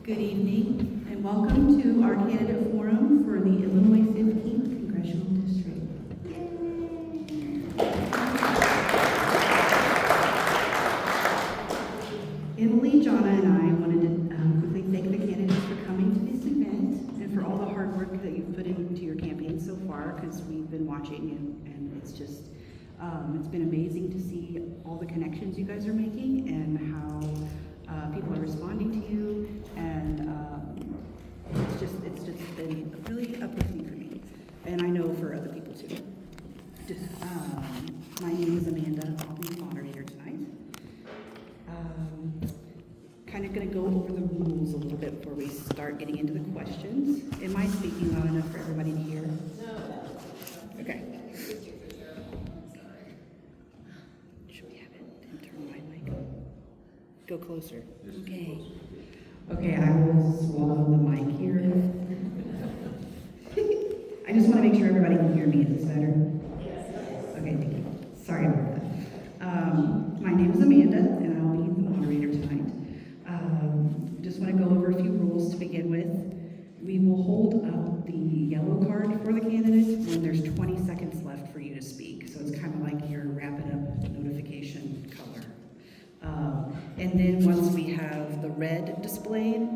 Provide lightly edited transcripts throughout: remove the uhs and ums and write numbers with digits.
Good evening, and welcome to our candidate forum for the Illinois 15th Congressional District. Emily, Jonna, and I wanted to quickly thank the candidates for coming to this event and for all the hard work that you've put into your campaign so far, because we've been watching and it's just, it's been amazing to see all the connections you guys are making and how people are responding to you, and it's just been really uplifting for me, and I know for other people too. My name is Amanda. I'll be the moderator tonight. Kind of going to go over the rules a little bit before we start getting into the questions. Am I speaking loud enough for everybody to hear? No. Okay. Should we have it? Turn my mic. Go closer. Okay. Okay, I will swallow the mic here. I just want to make sure everybody can hear me. Is this better? Okay, thank you. Sorry about that. My name is Amanda, and I'll be the moderator tonight. Just want to go over a few rules to begin with. We will hold up the yellow card for the candidates when there's 20 seconds left for you to speak. So it's kind of like your wrapping up notification color. And then once we have the red displayed,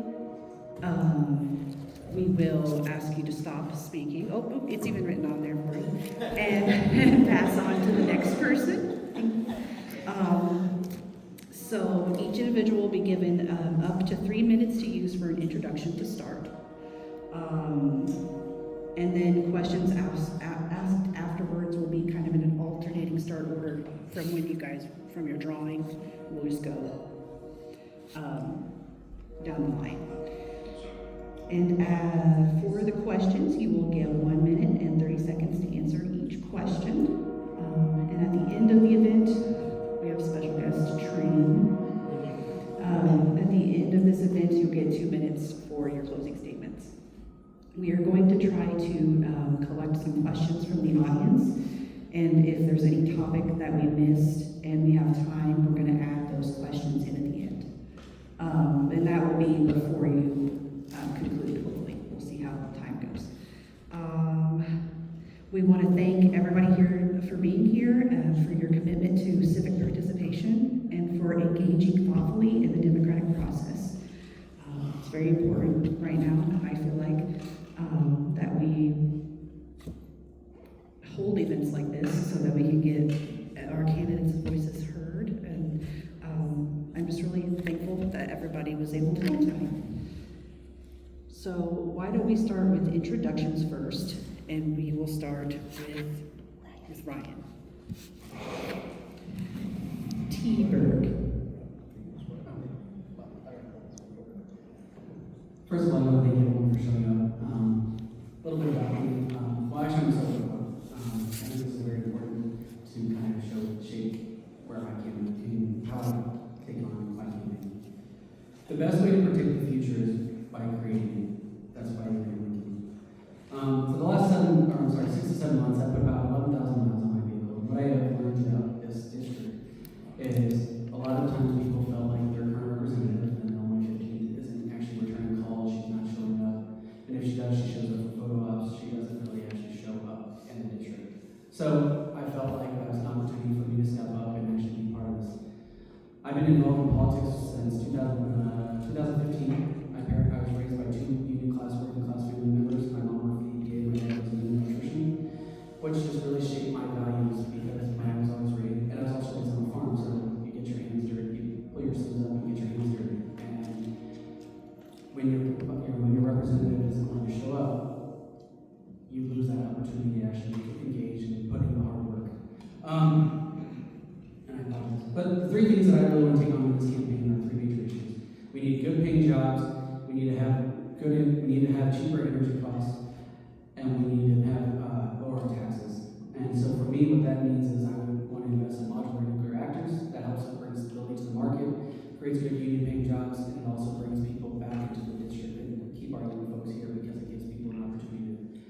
we will ask you to stop speaking. Oh, it's even written on there for you. And pass on to the next person. So each individual will be given up to 3 minutes to use for an introduction to start. And then questions asked afterwards will be kind of in an alternating start order from when you guys, from your drawing. We'll just go down the line. And for the questions, you will get 1 minute and 30 seconds to answer each question. And at the end of the event, we have special guest training. At the end of this event, you'll get 2 minutes for your closing statements. We are going to try to collect some questions from the audience, and if there's any topic that we missed and we have time, we're going to add those questions in at the end. And that will be before you conclude, hopefully. We'll see how time goes. We want to thank everybody here for being here and for your commitment to civic participation and for engaging thoughtfully in the democratic process. It's very important right now. I feel like that we hold events like this so that we can get our candidates' voices heard. And I'm just really thankful that everybody was able to come tonight. So why don't we start with introductions first, and we will start with Ryan. T-Berg. First of all, I want to thank everyone for showing up. A little bit about me. Well, actually, I'm so I think this is very important to kind of shape where I can, how I take on my campaign. The best way to predict the future is by creating it. That's why you're doing it. For the last 6 to 7 months, I put about 11,000 miles on my vehicle. What I have learned about this district is a lot of times people felt like their current representative and Illinois 15th isn't actually returning calls, she's not showing up. And if she does, she shows up for photo ops, she doesn't really actually show up in the district. So I felt like that was an opportunity for me to step up and actually be part of this. I've been involved in politics since 2015. I was raised by 2 working class family members. My mom worked for the EPA, my dad was in nutrition, which just really shaped my values because I was always raised, and I was also raised on a farm, so you get your hands dirty, you pull your sleeves up, you get your hands dirty. And when your representative isn't going to show up, you lose that opportunity to actually engage and put in the hard work. But the 3 things that I really want to take on in this campaign are 3 major issues. We need good paying jobs, we need to have cheaper energy costs, and we need to have lower taxes. And so for me, what that means is I would want to invest in modular nuclear reactors. That helps bring stability to the market, creates good union paying jobs, and it also brings people back into the district and keep our young folks here because it gives people an opportunity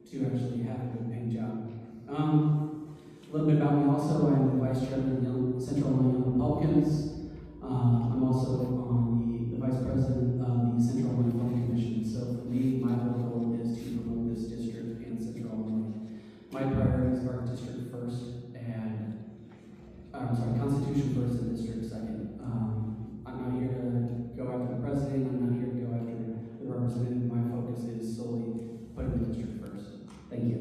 to actually have a good paying job. A little bit about me also, I'm the vice chairman of the Central Illinois Young Republicans. I'm also on the vice president of the Central Illinois Planning Commission. So for me, my goal is to promote this district and Central Illinois. My priorities are district first and, Constitution first and district second. I'm not here to go after the president. I'm not here to go after the representative. My focus is solely putting the district first. Thank you.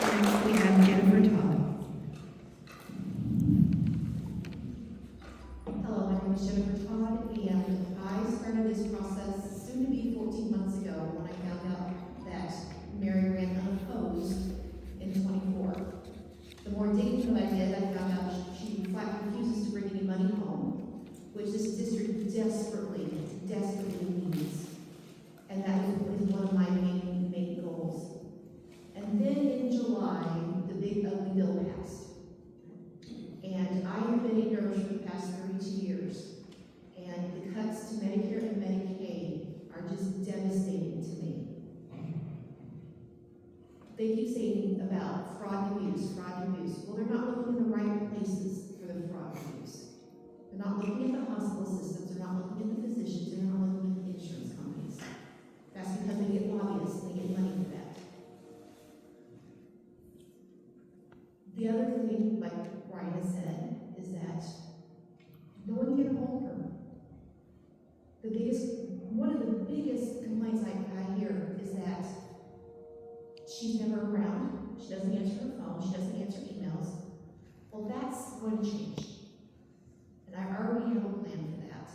Next, we have Jennifer Todd. Hello, my name is Jennifer Todd, and I started this process soon to be 14 months ago when I found out that Mary ran unopposed in 24. The more digging that I did, I found out she flat refuses to bring any money home, which this district desperately needs. And that is one of my main goals. And then in July, the big ugly bill passed. And I have been a nurse for the past 32 years. And the cuts to Medicare and Medicaid are just devastating to me. They keep saying about fraud and abuse. Well, they're not looking in the right places for the fraud and abuse. They're not looking at the hospital systems, they're not looking at the physicians, they're not looking at the insurance companies. That's because they get lobbyists and they get money for that. The other thing, like Brian has said, is that no one can hold her. One of the biggest complaints I hear is that she's never around, she doesn't answer her phone, she doesn't answer emails. Well, that's going to change. And I already have a plan for that.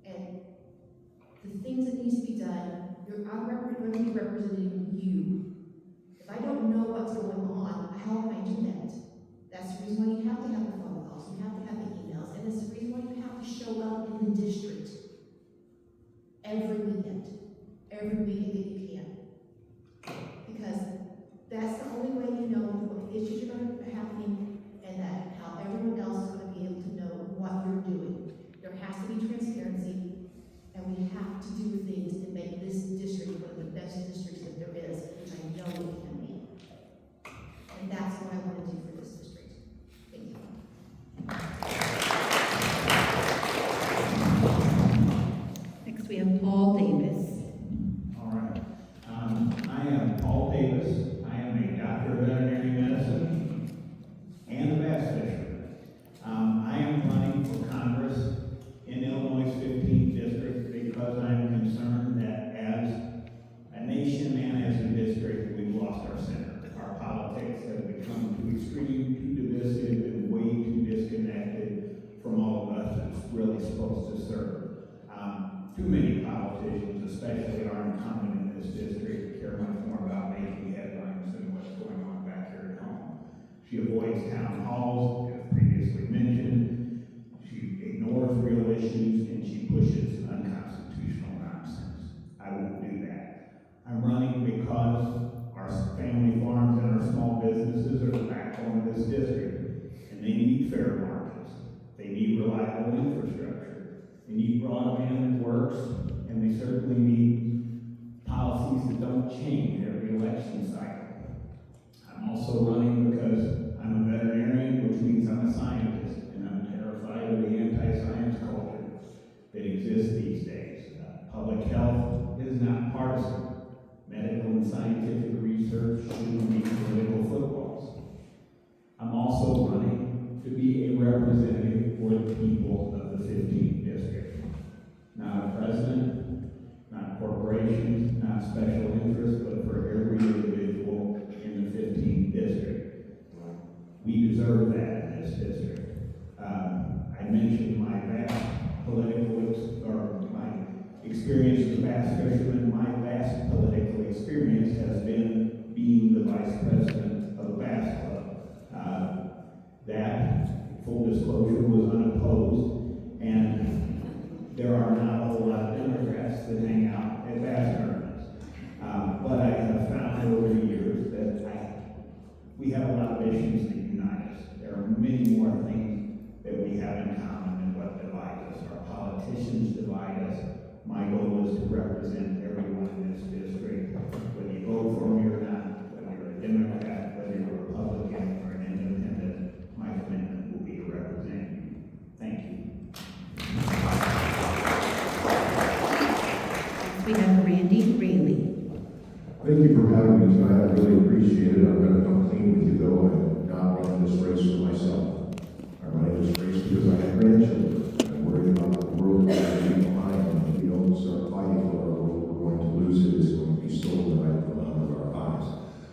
And the things that needs to be done, I'm going to be representing you. If I don't know what's going on, how can I do that? That's the reason why you have to have the phone calls, you have to have the emails, and it's the reason why you have to show up in the district every weekend that you can. Because that's the only way you know what issues are going to be happening and that how everyone else is going to be able to know what you're doing. There has to be transparency, and we have to do things to make this district one of the best districts that there is, which I know it can be. And that's what I want to do for this district. Thank you. Next, we have Paul Davis. All right. I am Paul Davis. I am a doctor of veterinary medicine and a bass fisherman. I am running for Congress in Illinois' 15th district because I'm concerned that as a nation and as a district, we've lost our center. Our politics have become too extreme, too divisive, and way too disconnected from all of us it's really supposed to serve. Too many politicians, especially our incumbent in this district, care much more about making headlines than what's going on back here at home. She avoids town halls, as previously mentioned. She ignores real issues, and she pushes unconstitutional nonsense. I won't do that. I'm running because our family farms and our small businesses are the backbone of this district, and they need fair markets. They need reliable infrastructure. They need broadband that works, and they certainly need policies that don't change every election cycle. I'm also running because I'm a veterinarian, which means I'm a scientist, and I'm terrified of the anti-science culture that exists these days. Public health is not partisan. Medical and scientific research shouldn't be political footballs. I'm also running to be a representative for the people of the 15th district. Not a president, not corporations, not special interests, but for every individual in the 15th district. We deserve that in this district. I mentioned my vast experience as a bass fisherman. My vast political experience has been being the vice president of the Bass Club. That, full disclosure, was unopposed, and there are not a whole lot of Democrats that hang out at bass tournaments. But I have found over the years that we have a lot of issues that unite us. There are many more things that we have in common than what divides us. Our politicians divide us. My goal is to represent everyone in this district, whether you vote for me or not, whether you're a Democrat, whether you're a Republican or an independent. My commitment will be to represent Thank you for having me tonight. I really appreciate it. I'm going to come clean with you, though. I'm not running this race for myself. I'm running this race because I have grandchildren. I'm worried about the world we're going to leave behind. And if we don't start fighting for our world, we're going to lose it. It's going to be stolen right from under our eyes.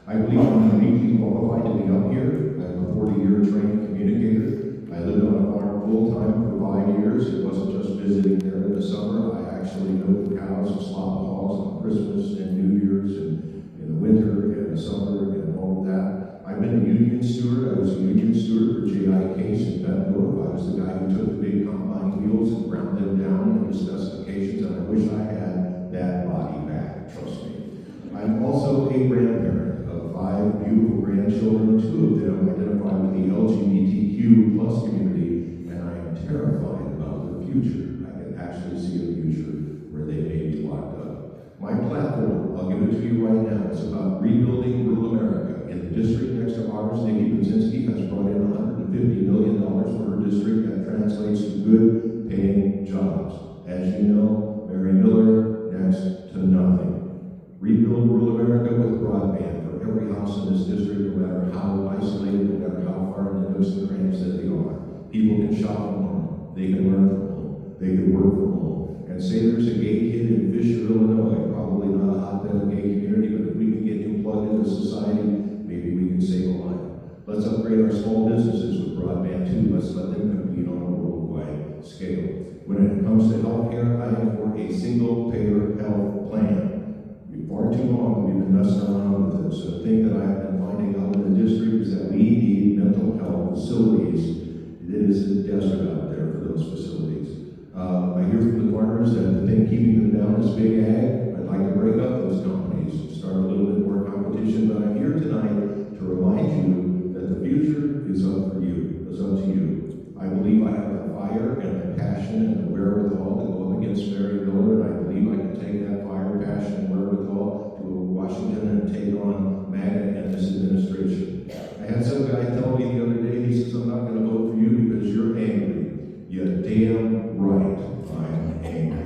I believe I'm uniquely qualified to be up here. I'm a 40-year trained communicator. I lived on a farm full-time for 5 years. It wasn't just visiting there in the summer. I actually milked the cows and sloughed the hogs on Christmas and New Year's and in the winter and the summer and all of that. I've been a union steward. I was a union steward for J.I. Case in Bettendorf. I was the guy who took the big combine wheels and ground them down into specifications, and I wish I had that body back, trust me. I'm also a grandparent of 5 beautiful grandchildren. 2 of them identify with the LGBTQ plus community, and I am terrified about their future. I can actually see a future where they may be locked up. My platform, I'll give it to you right now, is about rebuilding rural America. In the district next to ours, Nikki Brzezinski has brought in $150 million for her district. That translates to good paying jobs. As you know, Mary Miller, next to nothing. Rebuild rural America with broadband for every house in this district, no matter how isolated, no matter how far in the nooks and crannies that they are. People can shop from home. They can learn from home. They can work from home. And say there's a gay kid in Fisher, Illinois, probably not a hotbed of gay community, but if we can get him plugged into society, maybe we can save a life. Let's upgrade our small businesses with broadband too. Let's let them compete on a worldwide scale. When it comes to healthcare, I am for a single-payer health plan. Far too long we've been messing around with this. So the thing that I've been finding out in the district is that we need mental health facilities. It is a desert out there for those facilities. I hear from the farmers that the thing keeping them down is big ag. I'd like to break up those companies and start a little bit more competition, but I'm here tonight to remind you that the future is up for you. It's up to you. I believe I have the fire and the passion and the wherewithal to go up against Mary Miller, and I believe I can take that fire, passion, and wherewithal to Washington and take on MAGA and this administration. I had some guy tell me the other day, he says, I'm not going to vote for you because you're angry. You're damn right, I'm angry.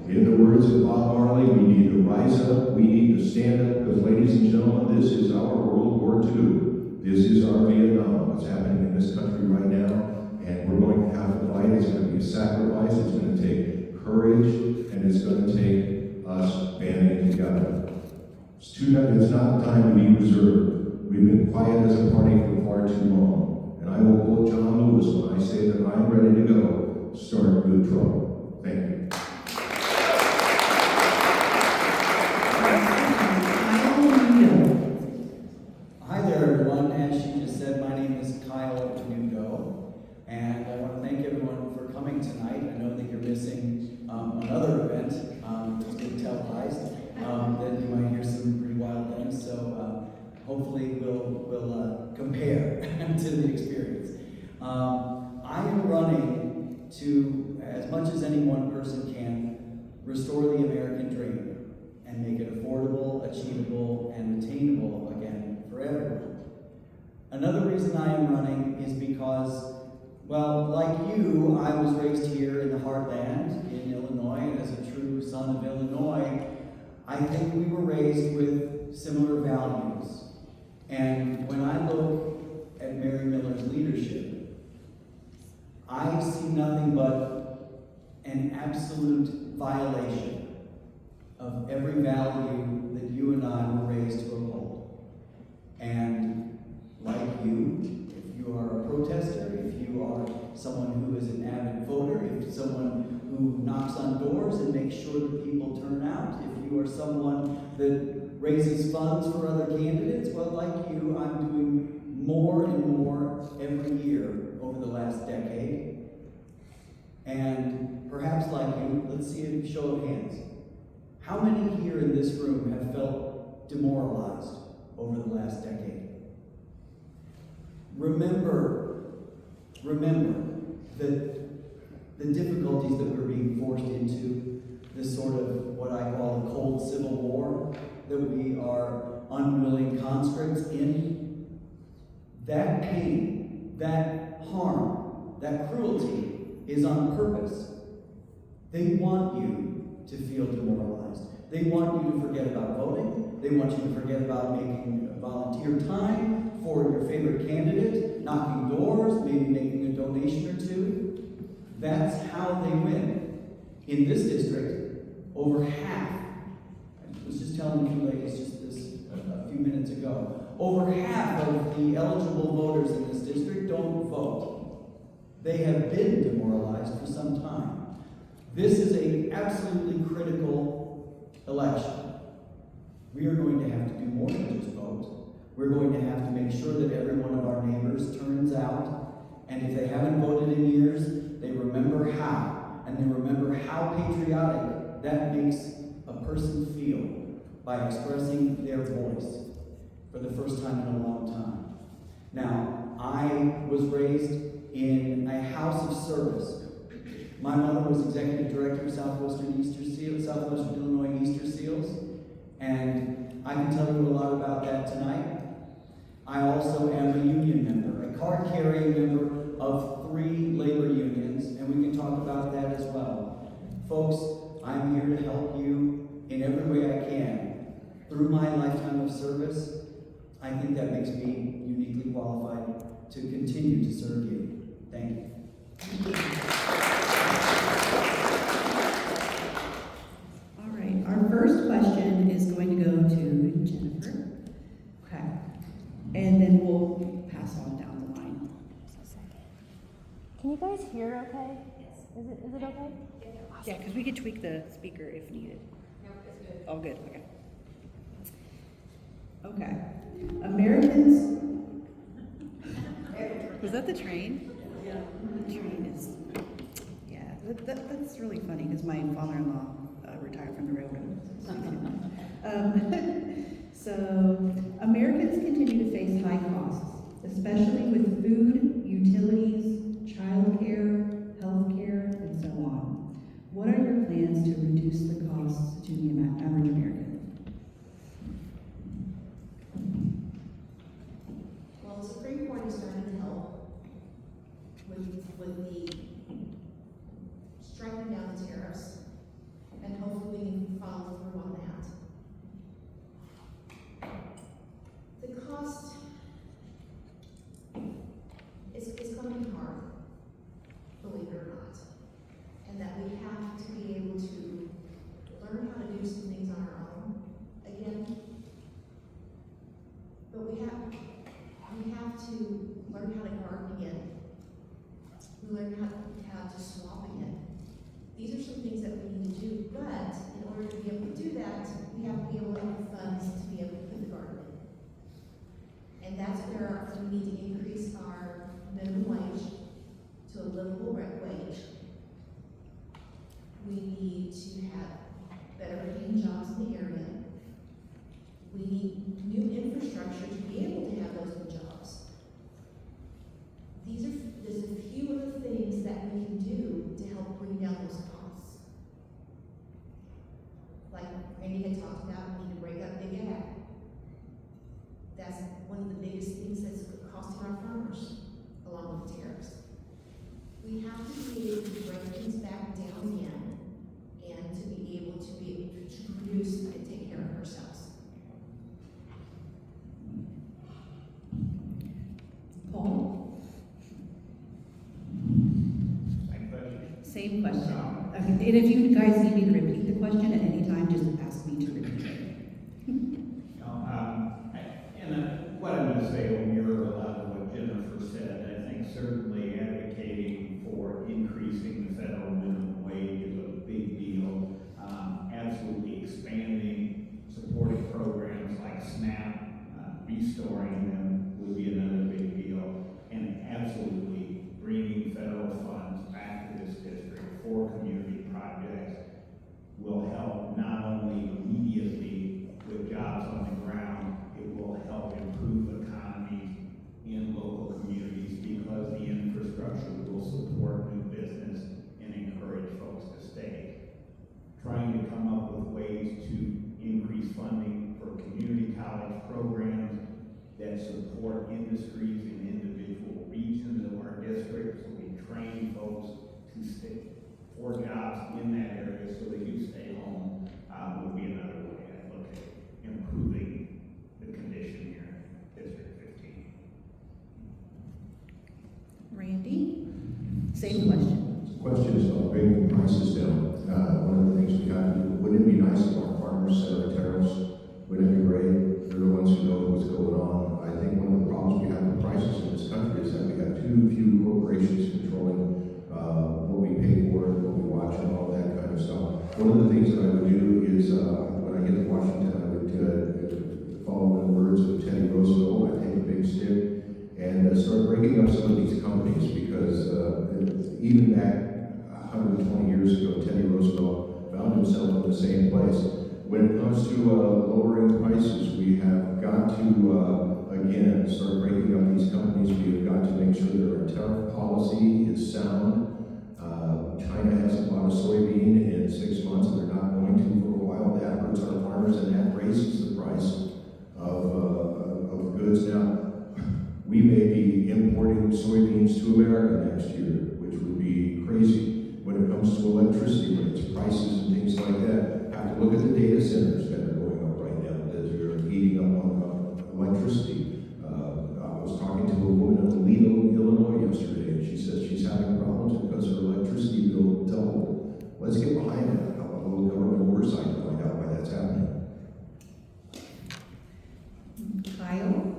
In the words of Bob Marley, we need to rise up, we need to stand up, because ladies and gentlemen, this is our World War II. This is our Vietnam, what's happening in this country right now. And we're going to have to fight. It's going to be a sacrifice. It's going to take courage, and it's going to take us banding together. It's not time to be reserved. We've been quiet as a party for far too long. And I will quote John Lewis when I say that I'm ready to go. Start good trouble. Thank you. Hi there, everyone. As she just said, my name is Kyle Nudo, and I want to thank everyone for coming tonight. I know that you're missing another event, which is being televised, that you might hear some pretty wild things, so hopefully we'll compare to the experience. I am running to, as much as any one person can, restore the American dream and make it affordable, achievable, and attainable again for everyone. Another reason I am running is because, well, like you, I was raised here in the heartland in Illinois, and as a true son of Illinois, I think we were raised with similar values. And when I look at Mary Miller's leadership, I see nothing but an absolute violation of every value that you and I were raised to uphold. And like you, if you are a protester, if you are someone who is an avid voter, if someone who knocks on doors and makes sure that people turn out, if you are someone that raises funds for other candidates, well, like you, I'm doing more and more every year over the last decade. And perhaps like you, let's see a show of hands. How many here in this room have felt demoralized over the last decade? Remember that the difficulties that we're being forced into, this sort of what I call a cold civil war, that we are unwilling conscripts in, that pain, that harm, that cruelty is on purpose. They want you to feel demoralized. They want you to forget about voting. They want you to forget about making volunteer time for your favorite candidate, knocking doors, maybe making a donation or two. That's how they win. In this district, over half, I was just telling you ladies just this a few minutes ago, over half of the eligible voters in this district don't vote. They have been demoralized for some time. This is an absolutely critical election. We are going to have to do more than just vote. We're going to have to make sure that every one of our neighbors turns out, and if they haven't voted in years, they remember how, and they remember how patriotic that makes a person feel by expressing their voice for the first time in a long time. Now, I was raised in a house of service. My mother was executive director of Southwestern Illinois Easter Seals, and I can tell you a lot about that tonight. I also am a union member, a card-carrying member of 3 labor unions, and we can talk about that as well. Folks, I'm here to help you in every way I can. Through my lifetime of service, I think that makes me uniquely qualified to continue to serve you. Thank you. All right, our first question is going to go to Jennifer. Okay. And then we'll pass on down the line. Can you guys hear okay? Yes. Is it okay? Yeah, because we could tweak the speaker if needed. No, it's good. Oh, good, okay. Okay. Americans. Was that the train? Yeah. The train is, yeah, that's really funny because my father-in-law retired from the railroad. So, Americans continue to face high costs, especially with food, utilities, childcare, healthcare, and so on. What are your plans to reduce the costs to the average American? Well, the Supreme Court is starting to help with the striking down the tariffs, and hopefully we can follow through on that. The cost is going to be hard, believe it or not, and that we have to be able to learn how to do some things on our own again. But we have to learn how to garden again. We learn how to swap again. These are some things that we need to do, but in order to be able to do that, we have to be able to have the funds to be able to put the garden in. And that's where we need to increase our minimum wage to a livable wage. We need to have better paying jobs in the area. We need new infrastructure to be able to have those new jobs. There's a few of the things that we can do to help bring down those costs. Like Randy had talked about, we need to break up Big Ag. That's one of the biggest things that's costing our farmers, along with tariffs. We have to be able to break things back down again, and to be able to produce and take care of ourselves. Paul? Same question. Okay, and if you guys need me to repeat the question at any time, just ask me to repeat it. What I'm going to say will mirror a lot of what Jennifer said. I think certainly advocating for increasing the federal minimum wage is a big deal. Absolutely expanding, supporting programs like SNAP, restoring them will be another big deal. And absolutely bringing federal funds back to this district for community projects will help not only immediately with jobs on the ground, it will help improve economies in local communities because the infrastructure will support new business and encourage folks to stay. Trying to come up with ways to increase funding for community college programs that support Same question. The question is about bringing prices down. One of the things we have to do, wouldn't it be nice if our farmers set our tariffs? Wouldn't it be great? They're the ones who know what's going on. I think one of the problems we have with prices in this country is that we have too few corporations controlling what we pay for it, what we watch, and all that kind of stuff. One of the things that I would do is, when I get to Washington, I would follow the words of Teddy Roosevelt. I'd take a big stick and start breaking up some of these companies, because even back 120 years ago, Teddy Roosevelt found himself in the same place. When it comes to lowering prices, we have got to, again, start breaking up these companies. We have got to make sure that our tariff policy is sound. China hasn't bought a soybean in 6 months, and they're not going to for a while. That hurts our farmers, and that raises the price of goods. Now, we may be importing soybeans to America next year, which would be crazy. When it comes to electricity rates, prices, and things like that, have to look at the data centers that are going up right now that are eating up on electricity. I was talking to a woman in Toledo, Illinois yesterday, and she says she's having problems because her electricity bill doubled. Let's get behind that. How about a little government oversight to find out why that's happening? Kyle?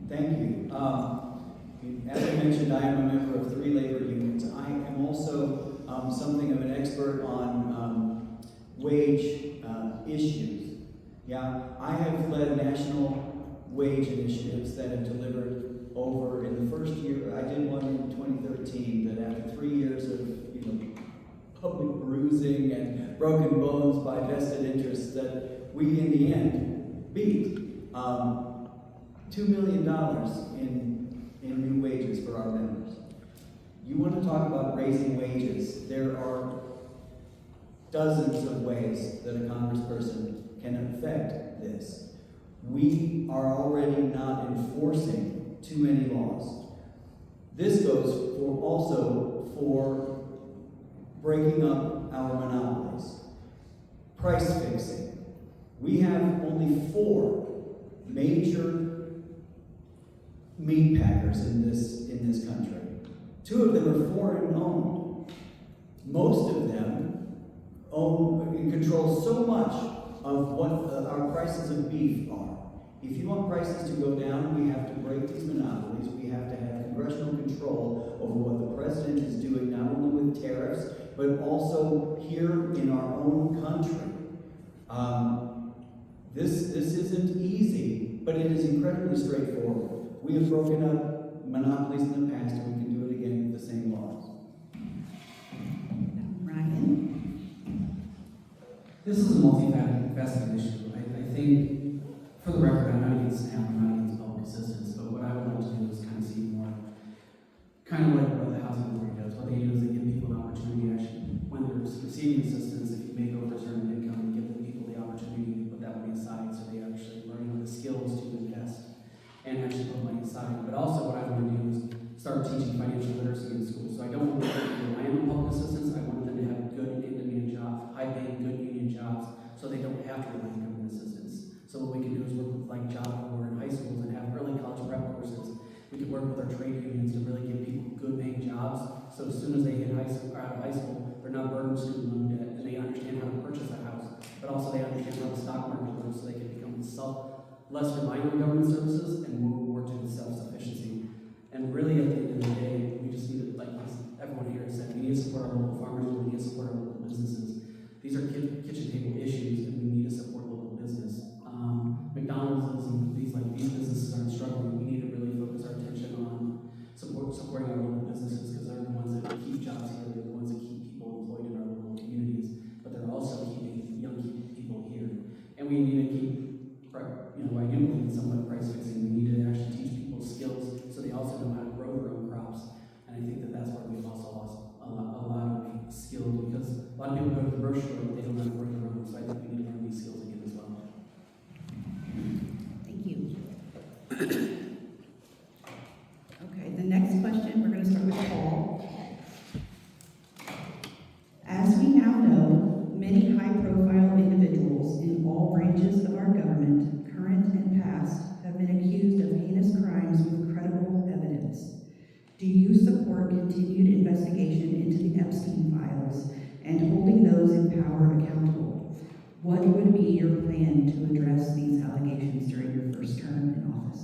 Thank you. As I mentioned, I am a member of 3 labor unions. I am also something of an expert on wage issues. Yeah, I have led national wage initiatives that have delivered over, in the first year, I did one in 2013, that after 3 years of public bruising and broken bones by vested interests, that we in the end beat $2 million in new wages for our members. You want to talk about raising wages? There are dozens of ways that a congressperson can affect this. We are already not enforcing too many laws. This goes also for breaking up our monopolies. Price fixing. We have only 4 major meat packers in this country. 2 of them are foreign owned. Most of them own and control so much of what our prices of beef are. If you want prices to go down, we have to break these monopolies. We have to have congressional control over what the president is doing, not only with tariffs, but also here in our own country. This isn't easy, but it is incredibly straightforward. We have broken up monopolies in the past, and we can do it again with the same laws. Ryan? This is a multifaceted issue. I think, for the record, I'm not against SNAP, I'm not against public assistance, but what I would like to do is kind of see more, kind of like what the housing authority does. What they do is they give people an opportunity, actually, when they're receiving assistance, if you make over a certain income, you give the people the opportunity to put that money aside, so they actually learn the skills to invest and actually put money aside. But also what I want to do is start teaching financial literacy in schools. So I don't want them to rely on public assistance. I want them to have good in-demand jobs, high-paying, good union jobs, so they don't have to rely on government assistance. So what we can do is work with like Job Corps in high schools and have early college prep courses. We can work with our trade unions to really give people good-paying jobs. So as soon as they hit high school, or out of high school, they're not burdened with student loan debt, and they understand how to purchase a house, but also they understand how the stock market works, so they can become less reliant on government services and move more to self-sufficiency. And really, at the end of the day, we just need to, like everyone here said, we need to support our local farmers, we need to support our local businesses. These are kitchen table issues, and we need to support local business. McDonald's and these businesses aren't struggling. We need to really focus our attention on supporting our local businesses, because they're the ones that keep jobs here, they're the ones that keep people employed in our local communities, but they're also keeping young people here. And we need to keep, I do believe in somewhat price fixing. We need to actually teach people skills so they also know how to grow their own crops. And I think that's where we've also lost a lot of skills, because a lot of people go to the grocery store, but they don't know how to grow their own. So I think we need to learn these skills again as well. Thank you. Okay, the next question, we're going to start with Paul. As we now know, many high-profile individuals in all branches of our government, current and past, have been accused of heinous crimes with credible evidence. Do Do you support continued investigation into the Epstein files and holding those in power accountable? What would be your plan to address these allegations during your first term in office?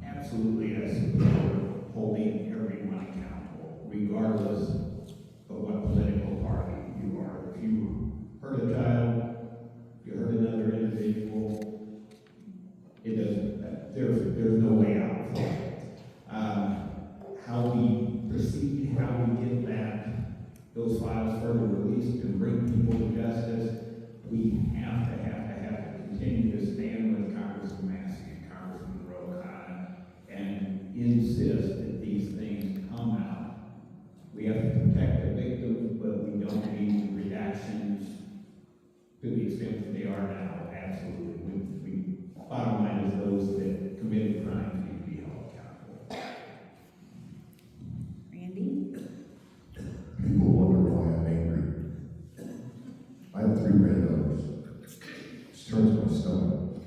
Absolutely, I support holding everyone accountable, regardless of what political party you are. If you hurt a child, if you hurt another individual, it doesn't. There's no way out. How we proceed, how we get those files further released and bring people to justice, we have to continue to stand with Congressman Massey and Congressman Rocada and insist that these things come out. We have to protect the victims, but we don't need redactions to the extent that they are now. Absolutely. Bottom line is those that committed crimes need to be held accountable. Randy? People wonder why I'm angry. I have 3 granddaughters. It turns my stomach.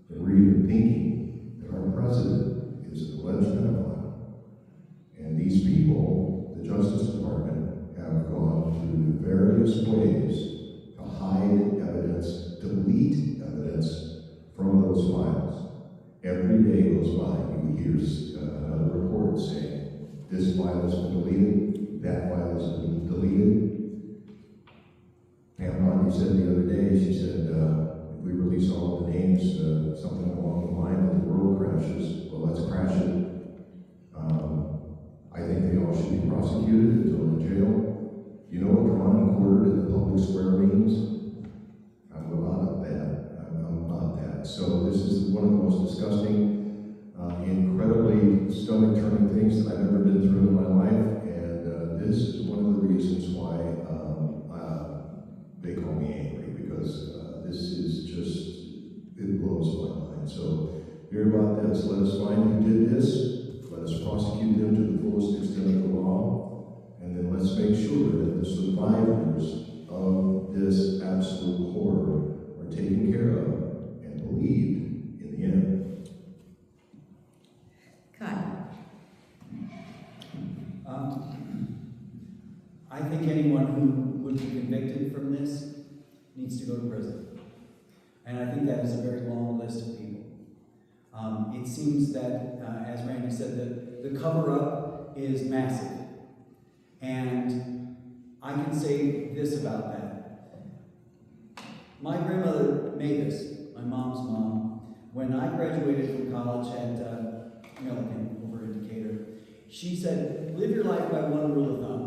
And we're even thinking that our president is an alleged pedophile. And these people, the Justice Department, have gone through various ways to hide evidence, delete evidence from those files. Every day goes by, you hear another report saying, this file has been deleted, that file has been deleted. Pam Bondi said the other day, she said, if we release all of the names, something along the line that the world crashes, well, let's crash it. I think they all should be prosecuted and thrown in jail. You know what drawn and quartered in the public square means? I'm about that. I'm about that. So this is one of the most disgusting, incredibly stomach-turning things that I've ever been through in my life, and this is one of the reasons why they call me angry, because this is just, it blows my mind. So hear about this. Let us find who did this. Let us prosecute them to the fullest extent of the law, and then let's make sure that the survivors of this absolute horror are taken care of and believed in the end. Kyle? I think anyone who would be convicted from this needs to go to prison. And I think that is a very long list of people. It seems that, as Randy said, the cover-up is massive. And I can say this about that. My grandmother Mavis, my mom's mom, when I graduated from college at Millikan, over in Decatur, she said, live your life by one rule of thumb,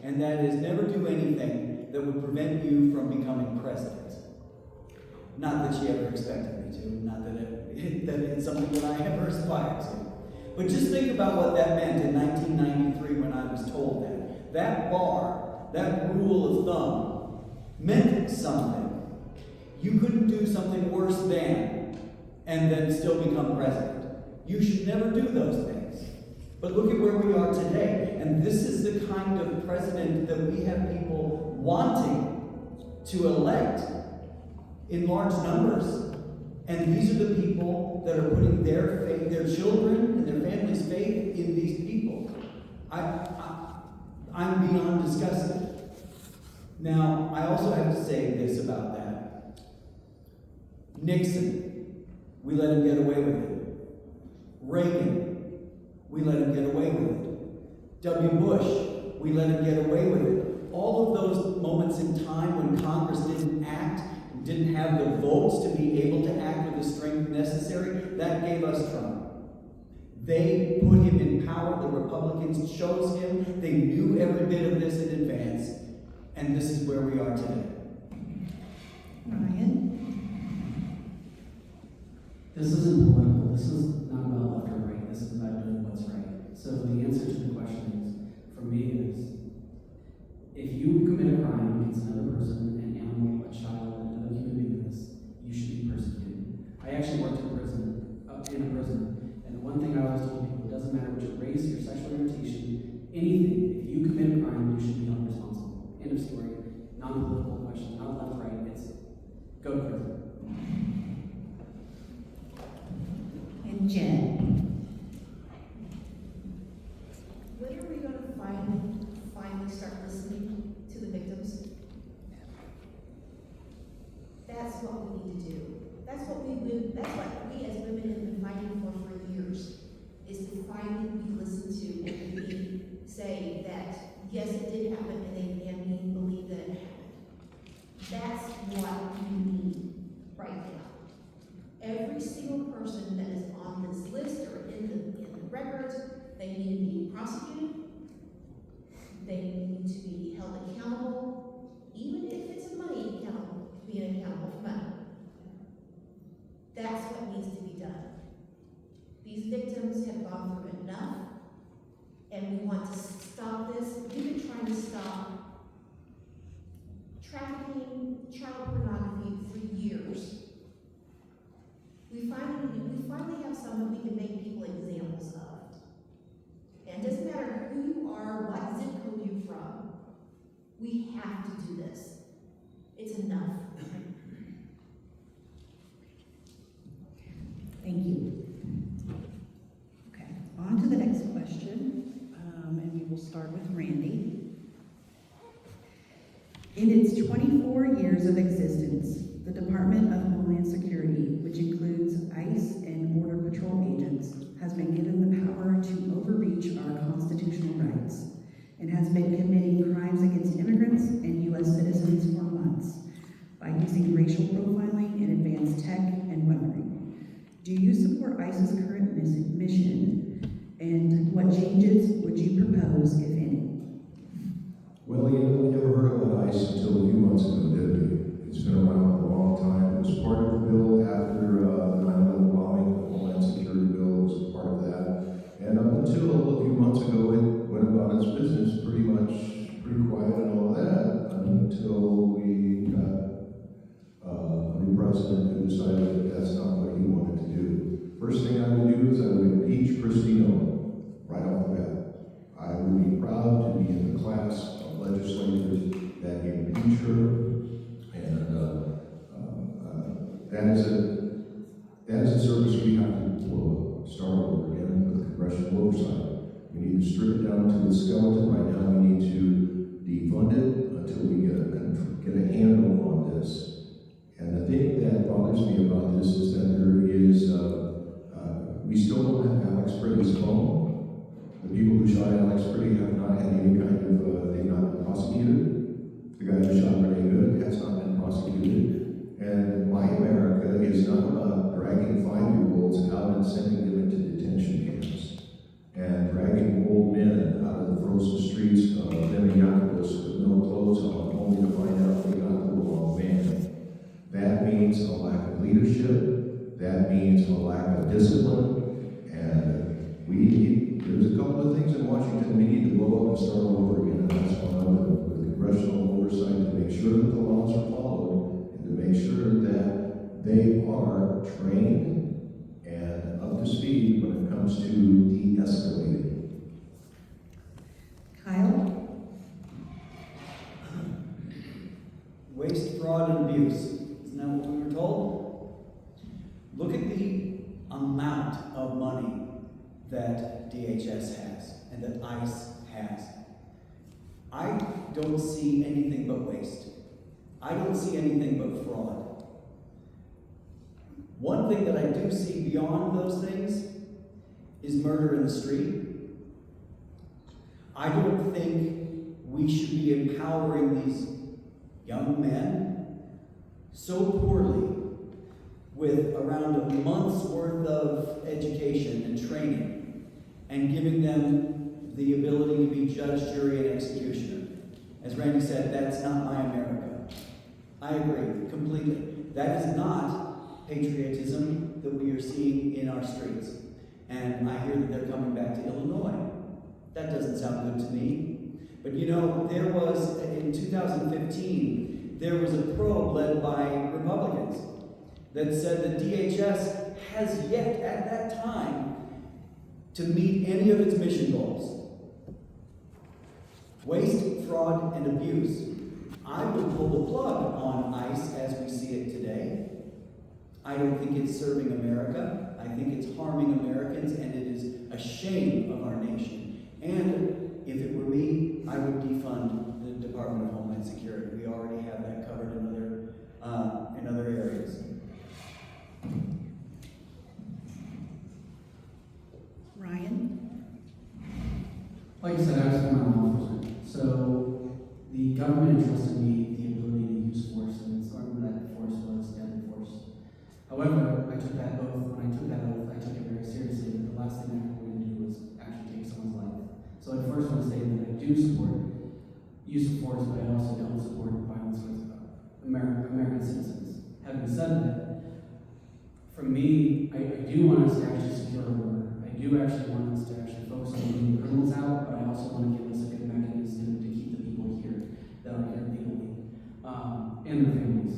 and that is never do anything that would prevent you from becoming president. Not that she ever expected me to, not that it's something that I ever aspired to. But just think about what that meant in 1993 when I was told that. That bar, that rule of thumb, meant something. You couldn't do something worse than, and then still become president. You should never do those things. But look at where we are today. And this is the kind of president that we have people wanting to elect in large numbers. And these are the people that are putting their faith, their children and their families' faith in these people. I'm beyond disgusted. Now, I also have to say this about that. Nixon, we let him get away with it. Reagan, we let him get away with it. W. Bush, we let him get away with it. All of those moments in time when Congress didn't act, didn't have the votes to be able to act with the strength necessary, that gave us Trump. They put him in power, the Republicans chose him, they knew every bit of this in advance, and this is where we are today. Ryan? This isn't political. This is not about left or right. This is about doing what's right. So the answer to the question is, for me, is if you commit a crime against another person, an animal, a child, another human being, you should be persecuted. I actually worked in a prison, and the one thing I always told people, it doesn't matter what your race, your sexual orientation, anything. If you commit a crime, you should be held responsible. End of story. Non-political question, not left, right. It's go to prison. And Jen? that's what we as women have been fighting for years, is to finally be listened to and be say that, yes, it did happen, and we believe that it happened. That's what we need right now. Every single person that is on this list or in the records, they need to be prosecuted. They need to be held accountable, even if it's a money accountable, being accountable for money. That's what needs to be done. These victims have gone through enough, and we want to stop this. We've been trying to stop trafficking, child pornography for years. We finally have someone we can make people examples of. And it doesn't matter who you are, what zip code you're from, we have to do this. It's enough. Thank you. Okay, on to the next question, and we will start with Randy. In its 24 years of existence, the Department of Homeland Security, which includes ICE and Border Patrol agents, has been given the power to overreach our constitutional rights and has been committing crimes against immigrants and U.S. citizens for months by using racial profiling and advanced tech and weaponry. Do you support ICE's current mission, and what changes would you propose, if any? Well, you know, we never heard about ICE until a few months ago, did we? It's been around for a long time. It was part of the bill after the 9/11 bombing, the Homeland Security bill was a part of that. And up until a few months ago, it went about its business pretty quiet and all that, until we got a new president who decided that that's not what he wanted to do. First thing I would do is I would impeach Christine right off the bat. I would be proud to be in the class of legislators that impeach her, and that is a service we have to start over again with congressional oversight. We need to strip it down to the skeleton. Right now, we need to defund it until we get a handle on this. And the thing that bothers me about this is that there is, we still don't have Alex Pretty's phone. The people who shot Alex Pretty have not had any kind of, they've not been prosecuted. The guy who shot Renee Good has not been prosecuted. And my America is not about dragging 5-year-olds out and sending them into detention camps and dragging old men out of the frozen streets of Minneapolis with no clothes on, only to find out they got the wrong man. That means a lack of leadership. That means a lack of discipline. And there's a couple of things in Washington we need to blow up and start all over again. And that's one of them, with congressional oversight to make sure that the laws are followed and to make sure that they are trained and up to speed when it comes to de-escalating. Kyle? Waste, fraud, and abuse. Isn't that what we were told? Look at the amount of money that DHS has and that ICE has. I don't see anything but waste. I don't see anything but fraud. One thing that I do see beyond those things is murder in the street. I don't think we should be empowering these young men so poorly with around a month's worth of education and training and giving them the ability to be judge, jury, and executioner. As Randy said, that's not my America. I agree completely. That is not patriotism that we are seeing in our streets. And I hear that they're coming back to Illinois. That doesn't sound good to me. But you know, there was, in 2015, there was a probe led by Republicans that said that DHS has yet, at that time, to meet any of its mission goals. Waste, fraud, and abuse. I would pull the plug on ICE as we see it today. I don't think it's serving America. I think it's harming Americans, and it is a shame of our nation. And if it were me, I would defund the Department of Homeland Security. We already have that covered in other areas. Like I said, I was former law enforcement, so the government entrusted me the ability to use force, and it's learned that force was deadly force. However, I took that oath. When I took that oath, I took it very seriously. But the last thing I ever wanted to do was actually take someone's life. So I first want to say that I do support use of force, but I also don't support violence towards American citizens. Having said that, for me, I do want us to actually secure our border. I do actually want us to actually focus on getting the criminals out, but I also want to give us a good mechanism to keep the people here that are here legally, and their families.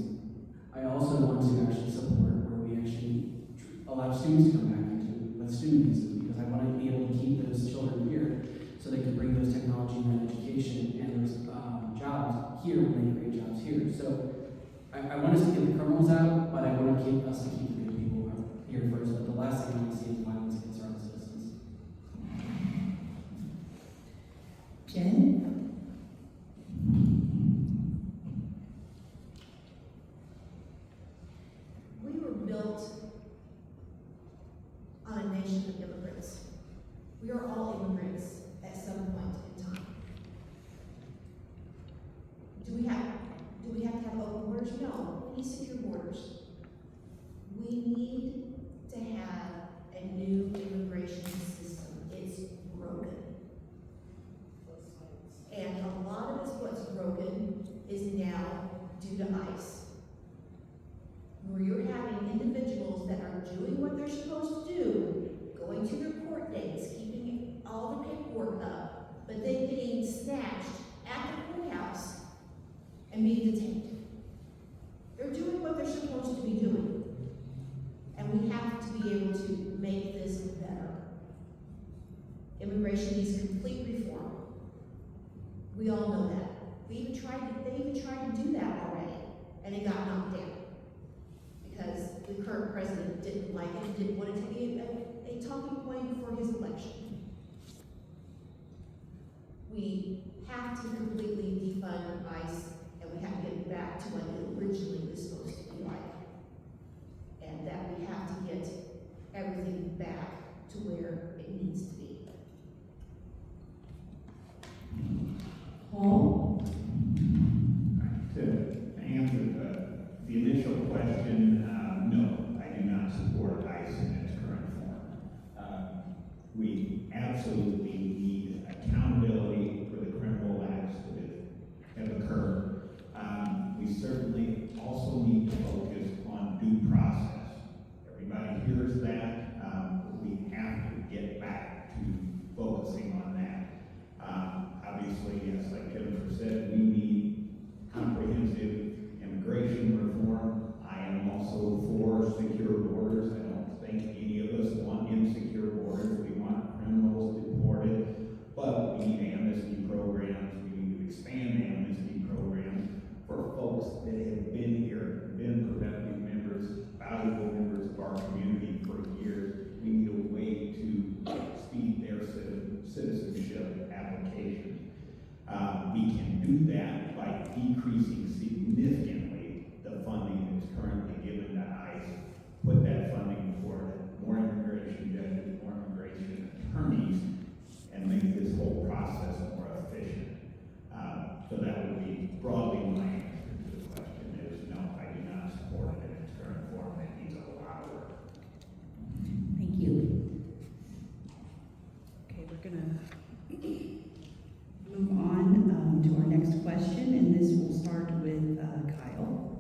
I also want to actually support where we actually allow students to come back into with student visas, because I want to be able to keep those children here so they can bring those technology and education and those jobs here when they create jobs here. So I want us to get the criminals out, but I want to keep us to keep the good people here first. But the last thing I want to see is violence against our own citizens. Jen? We were built on a nation of immigrants. We are all immigrants at some point in time. Do we have to have open borders? No. We need secure borders. We need to have a new immigration system. It's broken. And a lot of what's broken is now due to ICE. Where you're having individuals that are doing what they're supposed to do, going to their court dates, keeping all the paperwork up, but then getting snatched at the courthouse and being detained. They're doing what they're supposed to be doing. And we have to be able to make this better. Immigration needs complete reform. We all know that. They even tried to do that already, and it got knocked down. Because the current president didn't like it and didn't want it to be a talking point for his election. We have to completely defund ICE, and we have to get it back to what it originally was supposed to be like. And that we have to get everything back to where it needs to be. Paul? To answer the initial question, no, I do not support ICE in its current form. We absolutely need accountability for the criminal acts that have occurred. We certainly also need to focus on due process. Everybody hears that. We have to get back to focusing on that. Obviously, yes, like Jennifer said, we need comprehensive immigration reform. I am also for secure borders. I don't think any of us want insecure borders. We want criminals deported, but we need amnesty programs. We need to expand amnesty programs for folks that have been here, been productive members, valuable members of our community for years. We need a way to speed their citizenship application. We can do that by decreasing significantly the funding that's currently given to ICE, put that funding toward more immigration judges, more immigration attorneys, and make this whole process more efficient. So that would be broadly my answer to the question is no, I do not support it in its current form. It needs a lot of work. Thank you. Okay, we're gonna move on to our next question, and this will start with Kyle.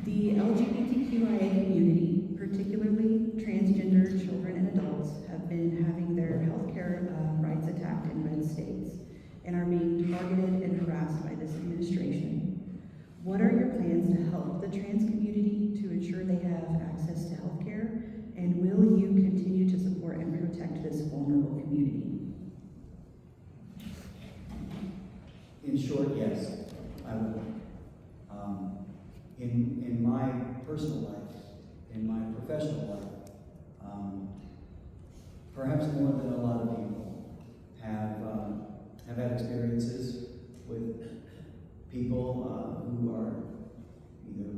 The LGBTQIA community, particularly transgender children and adults, have been having their healthcare rights attacked in red states and are being targeted and harassed by this administration. What are your plans to help the trans community to ensure they have access to healthcare, and will you continue to support and protect this vulnerable community? In short, yes, I will. In my personal life, in my professional life, perhaps more than a lot of people have had experiences with people who are either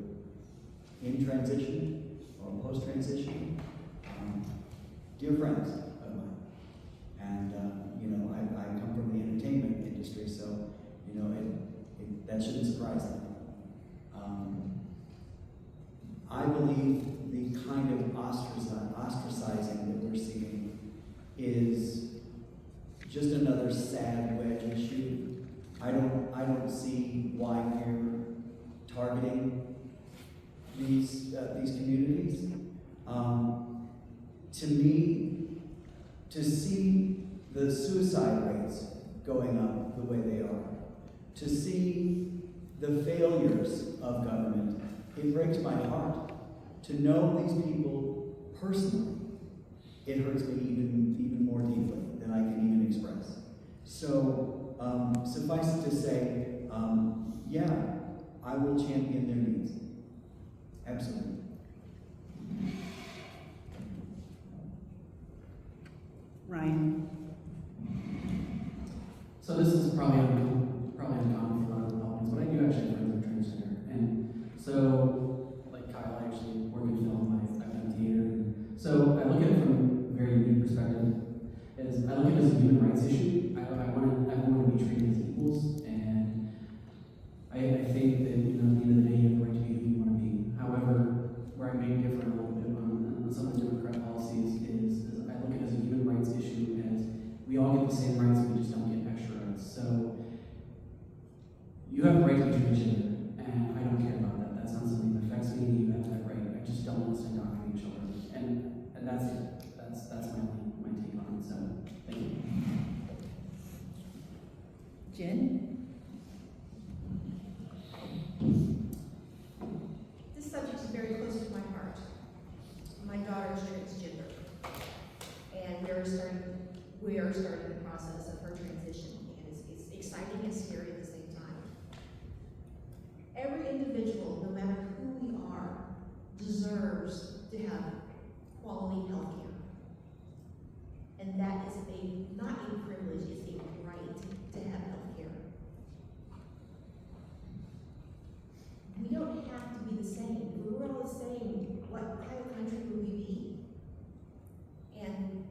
in transition or post-transition, dear friends of mine. And, I history, so, you know, that shouldn't surprise them. I believe the kind of ostracizing that we're seeing is just another sad wedge issue. I don't see why we're targeting these communities. To me, to see the suicide rates going up the way they are, to see the failures of government, it breaks my heart. To know these people personally, it hurts me even more deeply than I can even express. So, suffice it to say, yeah, I will champion their needs. Absolutely. Ryan. So this is probably uncommon for a lot of Republicans, but I do actually have friends that are transgender. And so, like Kyle, I actually work in film, I've done theater. And so I look at it from a very unique perspective. I look at it as a human rights issue. Everyone want to be treated as equals, and I think that, you know, at the end of the day, you have the right to be who you want to be. However, where I may differ a little bit on some of the Democrat policies is I look at it as a human rights issue, as we all get the same rights, we just don't get extra rights. So you have the right to be transgender, and I don't care about that. That's not something that affects me. You have that right. I just don't want us to indoctrinate children, and that's it. That's my take on it. So thank you. Jen. This subject is very close to my heart. My daughter is transgender, and we are starting the process of her transition, and it's exciting and scary at the same time. Every individual, no matter who we are, deserves to have quality health care. And that is not a privilege, it's a right to have health care. We don't have to be the same. If we were all the same, what kind of country would we be? And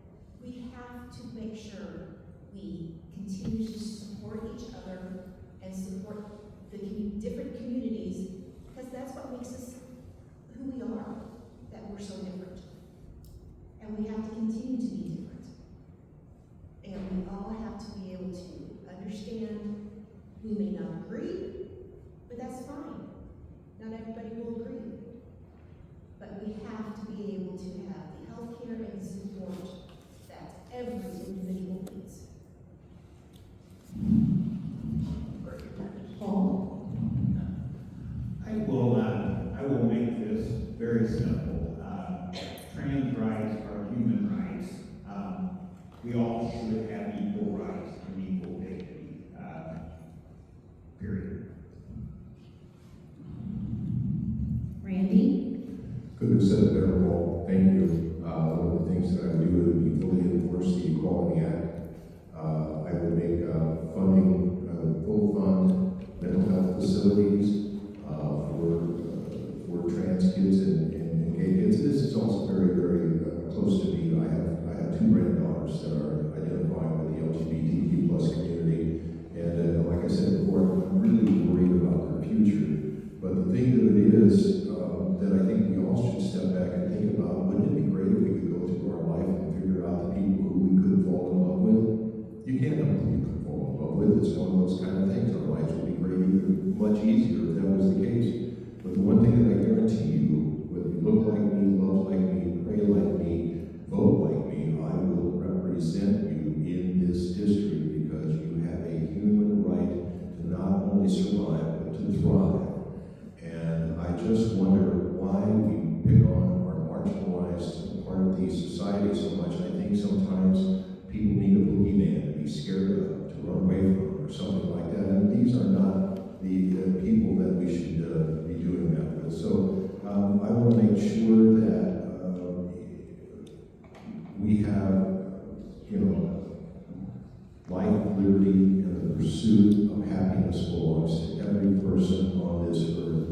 we have to make sure we continue to support each other and support the different communities, because that's what makes us who we are, that we're so different. And we have to continue to be different. And we all have to be able to understand. We may not agree, but that's fine. Not everybody will agree. But we have to be able to have the health care and support that every individual needs. Paul. I will make this very simple. Trans rights are human rights. We all should have equal rights and equal dignity. Period. Randy. Couldn't have said it better, Paul. Thank you. One of the things that I would do would be fully enforce the Equality Act. I would make funding, full fund mental health facilities for trans kids and gay kids. This is also very, very close to me. I have two granddaughters that are identifying with the LGBTQ plus community, and like I said before, I'm really worried about their future. But the thing that it is that I think we all should step back and think about, wouldn't it be great if we could go through our life and figure out the people who we could fall in love with? You can't know who you could fall in love with. It's one of those kind of things. Our lives would be much easier if that was the case. But the one thing that I guarantee you, whether you look like me, love like me, pray like me, vote like me, I will represent you in this district, because you have a human right to not only survive, but to thrive. And I just wonder why we pick on our marginalized part of the society so much. I think sometimes people need a boogeyman to be scared of, to run away from, or something like that. And these are not the people that we should be doing that with. So I want to make sure that we have, life, liberty, and the pursuit of happiness belongs to every person on this earth.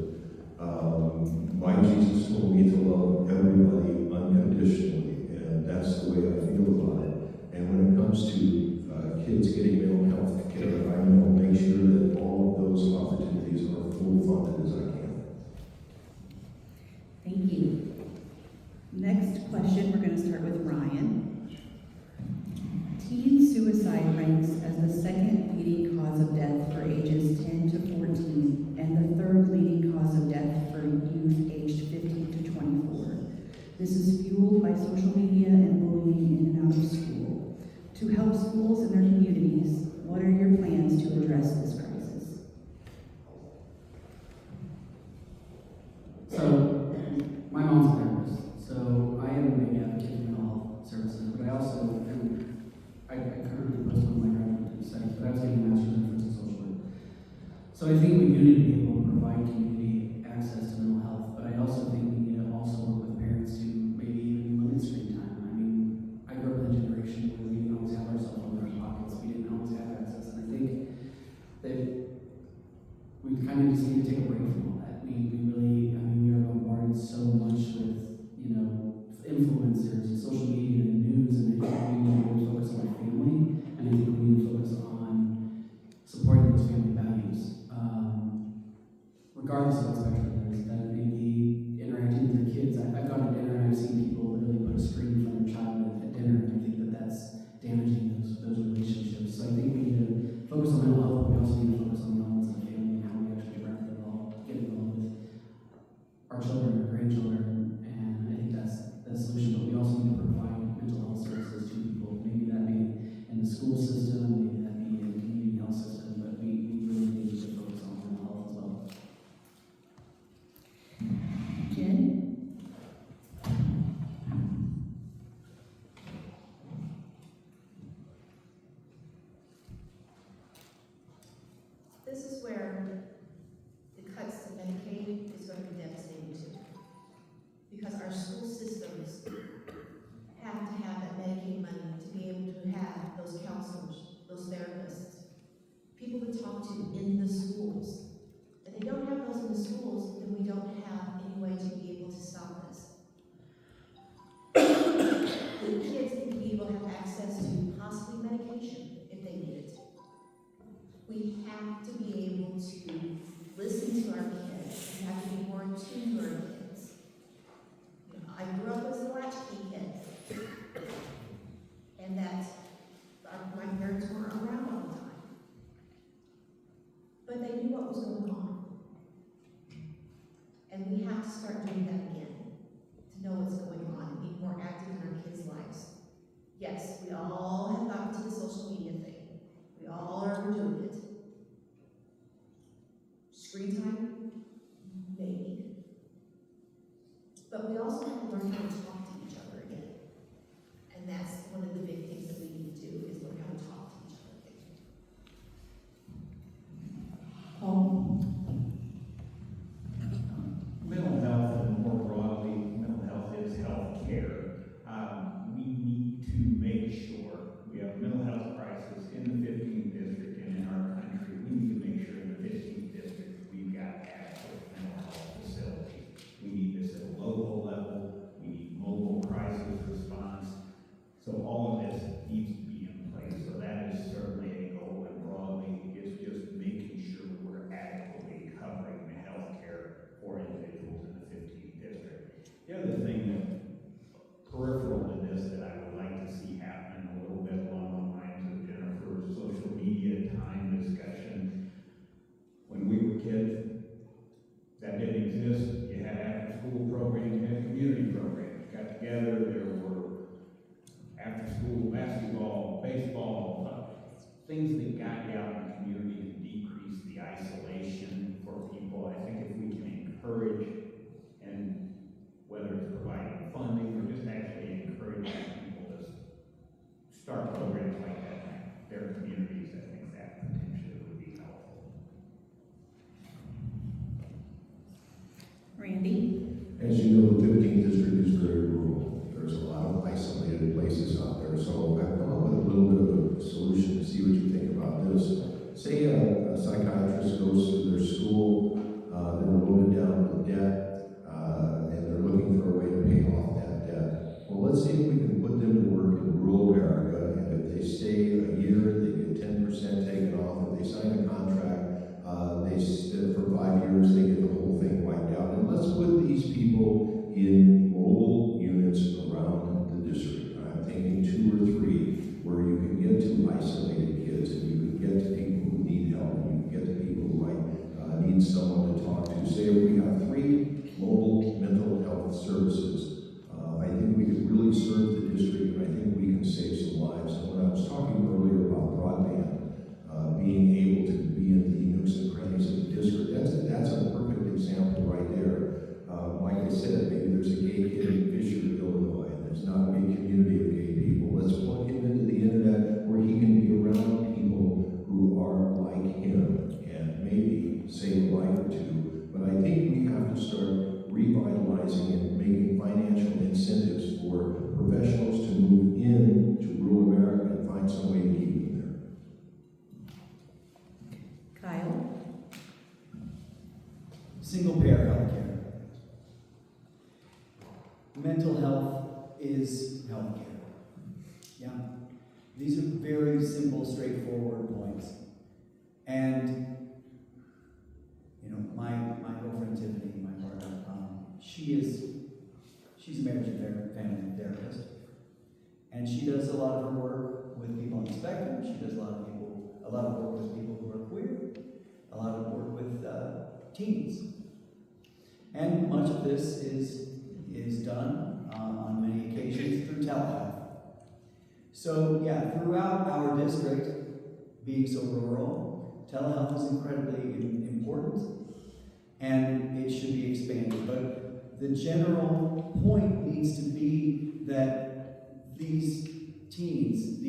My Jesus told me to love everybody unconditionally, and that's the way I feel about it. And when it comes to kids getting mental health care, I know question, we're going to start with Ryan. Teen suicide ranks as the second leading cause of death for ages 10 to 14 and the third leading cause of death for youth aged 15 to 24. This is fueled by social media and bullying in and out of school. To help schools and their communities, what are your plans to address this crisis? So, my mom's a therapist, so I am a big advocate for mental health services, but I also am, I currently postponed my graduate studies, but I was getting a master's in forensic social work. So I think we do need to be able to provide community access to mental health, but I also think we need to also work with parents to maybe even limit screen time. I mean, I grew up in a generation where we didn't always have our cell phone in our pockets, we didn't always have access, and I think that we kind of just need to take a break from all that. We really, I mean, we are bombarded so much with, you know, influencers and social media and news, and I think we need to really focus on our family, and I think we need to focus on supporting those family values. Regardless of what spectrum it is, that it may be interacting with your kids. I've gone to dinner and I've seen people literally put a screen in front of their child at dinner, and I think that that's damaging those relationships. So I think we need to focus on mental health, but we also need to focus on the elements of the family and how we actually get involved with our children, our grandchildren, and I think that's the solution. But we also need to provide mental health services to people. Maybe that be in the school system, maybe that be in the community health system, but we really need to focus on mental health as well. Jen? This is where the cuts to Medicaid is going to be devastating too. Because our school systems have to have that Medicaid money to be able to have those counselors, those therapists, people to talk to in the schools. If they don't have those in the schools, then we don't have any way to be able to stop this. The kids need to be able to have access to possibly medication if they need it. We have to be able to listen to our kids. We have to be more in tune to our kids. You know, I grew up as a latchkey kid, and that my parents weren't around all the time. But they knew what was going on. And we have to start doing that again, to know what's going on and be more active in our kids' lives. Yes, we all have gotten to the social media thing. We all are doing it. Screen time? Maybe. But we also have to learn how to talk to each other again. And that's one of the big things that we need to do, is learn how to talk to each other again. Paul? Mental health, and more broadly, mental health is health care. We need to make sure we have a mental health crisis in the 15th district and in our country. We need to make sure in the 15th district we've got adequate mental health facilities. We need this at a local level. We need mobile crisis response. So all of this needs to be in place. So that is certainly a goal, and broadly is just making sure we're adequately covering the health care for individuals in the 15th district. The other thing that peripheral to this that I would like to see happen a little bit along the lines of Jennifer's social media time discussion. When we were kids, that didn't exist. You had after school programs, you had community programs. You got together, there were after school basketball, baseball, things that got you out in the community and decreased the isolation for people. I think if we can encourage, and whether it's providing funding or just actually encouraging people to start programs like that in their communities, I think that potentially would be helpful. Randy? As you know, the 15th district is very rural. There's a lot of isolated places out there. So I've come up with a little bit of a solution to see what you think about this. Say a psychiatrist goes to their school, they're loaded down with debt, and they're looking for a way to pay off that debt. Well, let's see if we can put them to work in rural America, and if they stay a year, they get 10% taken off. If they sign a contract, for 5 years, they get the whole thing wiped out. And let's put these people in mobile units need someone to talk to. Say if we have 3 mobile mental health services, I think we could really serve the district, and I think we can save some lives. And when I was talking earlier about broadband, being able to be in the nooks and crannies of the district, that's a perfect example right there. Like I said, maybe there's a gay kid in Fisher, Illinois, and there's not a big community of gay people. Let's plug him into the internet where he can be around people who are like him and maybe save a life or two. But I think we have to start revitalizing and making financial incentives for professionals to move in to rural America and find some way to keep them there. Kyle? Single payer healthcare. Mental health is healthcare. Yeah. These are very simple, straightforward points. And, you know, my girlfriend Tiffany, my partner, she's a marriage and family therapist. And she does a lot of her work with people on the spectrum. She does a lot of work with people who are queer, a lot of work with teens. And much of this is done on many occasions through telehealth. So yeah, throughout our district, being so rural, telehealth is incredibly important, and it should be expanded. But the general point needs to be that these teens,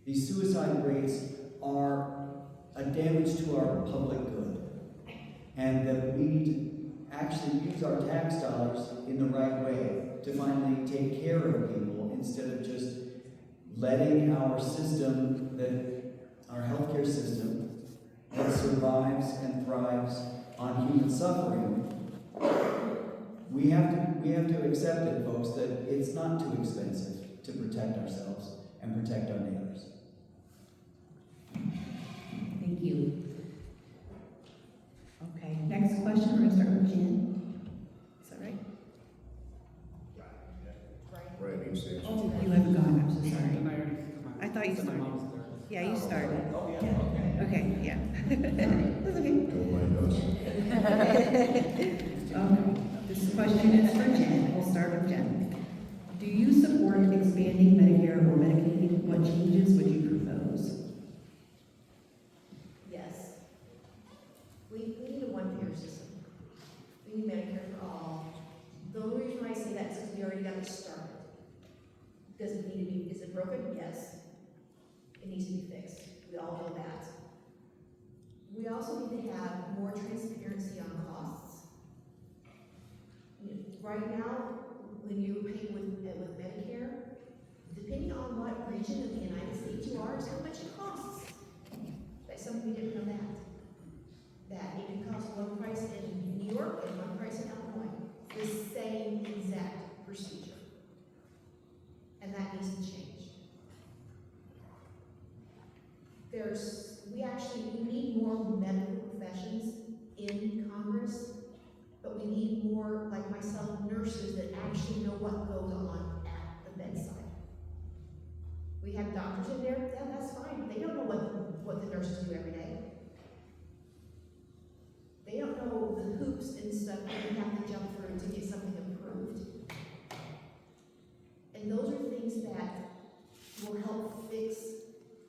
these suicide rates are a damage to our public good, and that we need to actually use our tax dollars in the right way to finally take care of people instead of just letting our system, our healthcare system, that survives and thrives on human suffering. We have to accept it, folks, that it's not too expensive to protect ourselves and protect our neighbors. Thank you. Okay, next question, we're gonna start with Jen. Is that right? Right, you say. Oh, you haven't gone, I'm so sorry. I thought you started. Yeah, you started. Oh, yeah, Okay, yeah. That's okay. Don't mind us. Okay, this question is for Jen. We'll start with Jen. Do you support expanding Medicare or Medicaid? What changes would you propose? Yes. We need a one-payer system. We need Medicare for all. The only reason why I say that is because we already got it started. Does it need to be, is it broken? Yes. It needs to be fixed. We all know that. We also need to have more transparency on costs. Right now, when you pay with Medicare, depending on what region of the United States you are, is how much it costs. But some of you didn't know that. That it can cost one price in New York and one price in Illinois. The same exact procedure. And that needs to change. We need more medical professions in Congress, but we need more, like myself, nurses that actually know what goes on at the bedside. We have doctors in there, yeah, that's fine, but they don't know what the nurses do every day. They don't know the hoops and stuff that we have to jump through to get something approved. And those are things that will help fix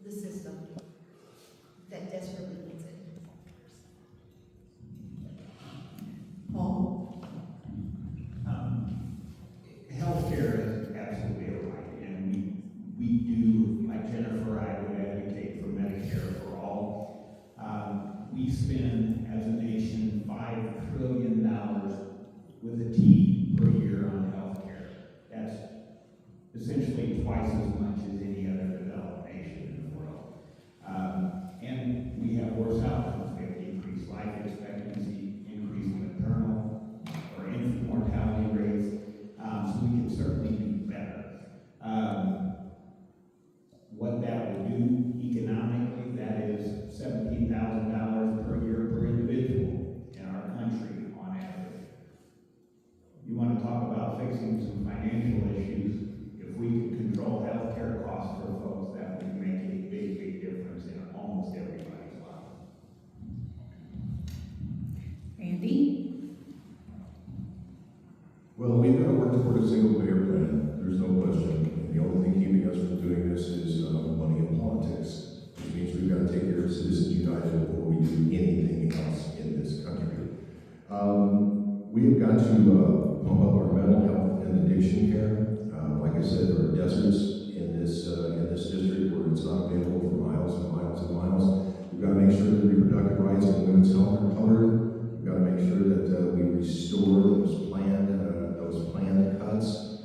the system that desperately needs it. Paul? Healthcare is absolutely a right, and we do, like Jennifer, I would advocate for Medicare for all. We spend, as a nation, $5 trillion with a T per year on healthcare. That's essentially twice as much as any other developed nation in the world. And we have worse outcomes. We have increased life expectancy, increased maternal or infant mortality rates. So we can certainly do better. What that will do economically, that is $17,000 per year per care. Like I said, there are deserts in this district where it's not available for miles and miles and miles. We've got to make sure that reproductive rights and women's health are covered. We've got to make sure that we restore those planned cuts.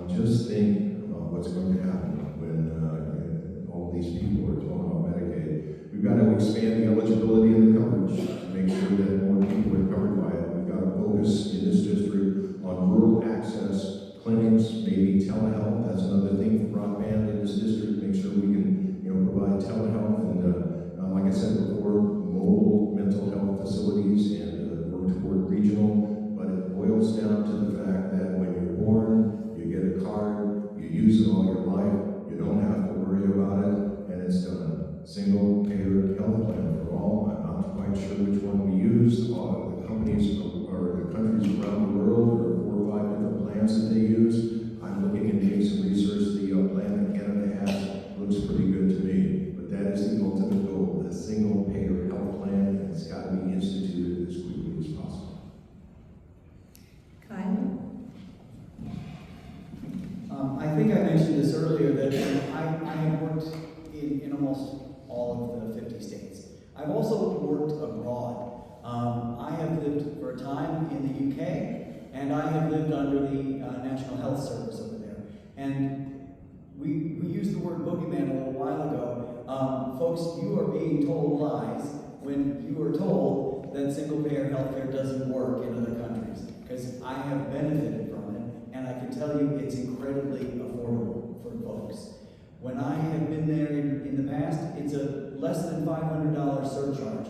Just think about what's going to happen when all these people are thrown off Medicaid. We've got to expand the eligibility and the coverage to make sure that more people are covered by it. We've got to focus in this district on rural access clinics, maybe telehealth. That's another thing for broadband in this district. Make sure we can, provide telehealth and, like I said before, mobile mental health facilities and work toward regional. But it boils down to the fact that when you're born, you get a card, you use it all your life, you don't have to worry about it, and it's done. Single payer health plan for all. I'm not quite sure which one we use. All the companies or the countries around the world, or 4 or 5 different plans that they use. I'm looking and doing some research. The plan that Canada has looks pretty good to me. But that is the ultimate goal, a single payer health plan, and it's got to be instituted as quickly as possible. Kyle? I think I mentioned this earlier that I have worked in almost all of the 50 states. I've also worked abroad. I have lived for a time in the UK, and I have lived under the National Health Service over there. And we used the word boogeyman a little while ago. Folks, you are being told lies when you are told that single-payer healthcare doesn't work in other countries, because I have benefited from it, and I can tell you it's incredibly affordable for folks. When I have been there in the past, it's a less than $500 surcharge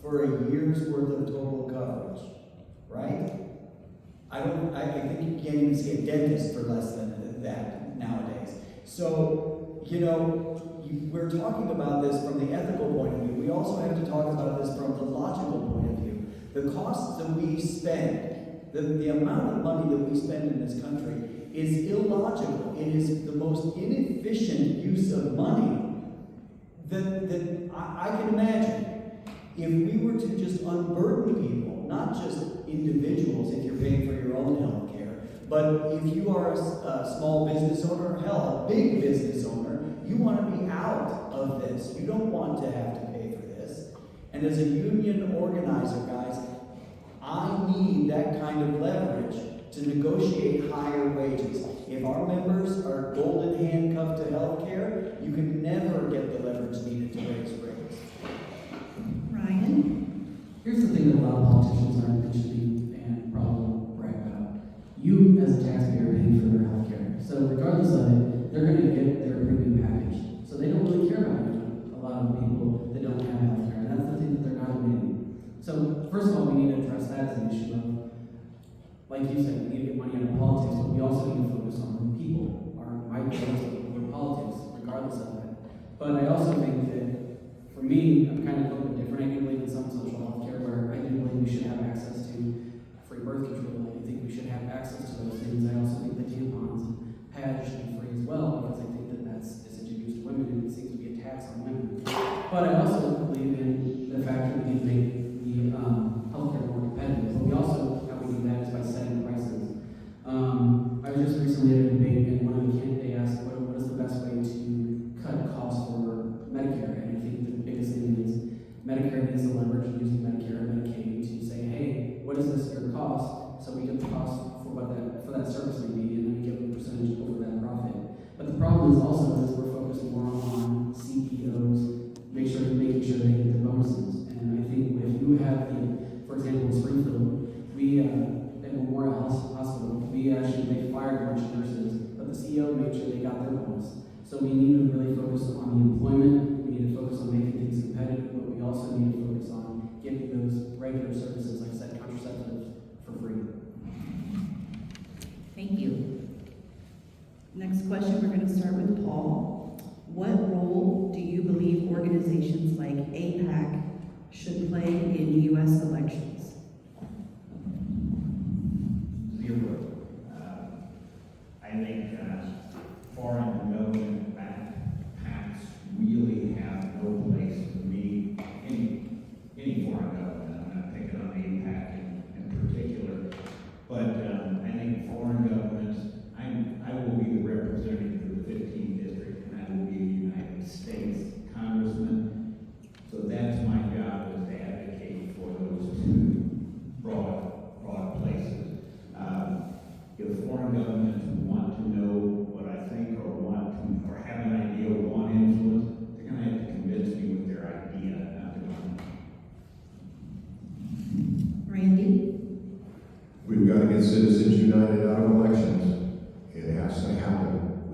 for a year's worth of total coverage, right? I think you can't even see a dentist for less than that nowadays. So, we're talking about this from the ethical point of view. We also have to talk about this from the logical point of view. The costs that we spend, the amount of money that we spend in this country is illogical. It is the most inefficient use of money that I can imagine. If we were to just unburden people, not just individuals if you're paying for your own health care, but if you are a small business owner, hell, a big business owner, you want to be out of this. You don't want to have to pay for this. And as a union organizer, guys, I need that kind of leverage to negotiate higher wages. If our members are golden handcuffed to health care, you can never get the leverage needed to raise rates. Ryan? Here's the thing that a lot of politicians aren't mentioning and probably brag about. You, as a taxpayer, pay for their health care. So regardless of it, they're going to get their premium package. So they don't really care about you, a lot of people that don't have health care. And that's the thing that they're not admitting. So first of all, we need to address that as an issue of, like you said, we need to get money out of politics, but we also need to focus on the people, my goals with politics, regardless of that. But I also think that, for me, I'm kind of a little bit different. I do believe in some social health care where I do believe we should have access to free birth control. I think we should have access to those things. I also think that tampons and pads should be free as well, because I think that that's disintroduced to women and it seems to be a tax on women. But I also believe in the fact that we need to make the healthcare more competitive. But we also, how we do that is by setting prices. I was just recently at a debate, and one of the candidates asked, what is the best way to cut costs for Medicare? And I think the biggest thing is Medicare needs to leverage using Medicare and Medicaid to say, hey, what is this your cost? So we get the cost for that service may be, and then we give a percentage over that profit. But the problem is also is we're focused more on CEOs, making sure they get the bonuses. And I think if you have for example, in Springfield, we at Memorial Hospital, they fired a bunch of nurses, but the CEO made sure they got their bonus. So we need to really focus on the employment, we need to focus on making things competitive, but we also need to focus on getting those regular services, like I said, contraceptives, for free. Thank you. Next question, we're going to start with Paul. What role do you believe organizations like AIPAC should play in U.S. elections? Zero. I think foreign government PACs really have no place for me. Any foreign government. I'm not picking on AIPAC in particular, but I think foreign governments. I'm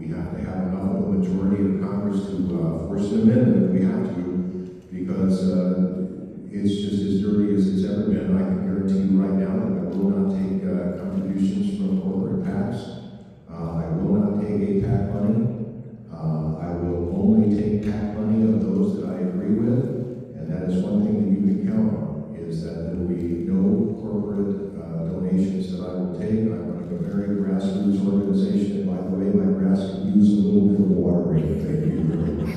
We have to have enough of the majority of Congress to force an amendment if we have to, because it's just as dirty as it's ever been. I can guarantee you right now that I will not take contributions from corporate PACs. I will not take APAC money. I will only take PAC money of those that I agree with, and that is one thing that you can count on, is that there will be no corporate donations that I will take. I'm running a very grassroots organization, and by the way, my grass can use a little bit of watering. Thank you very much.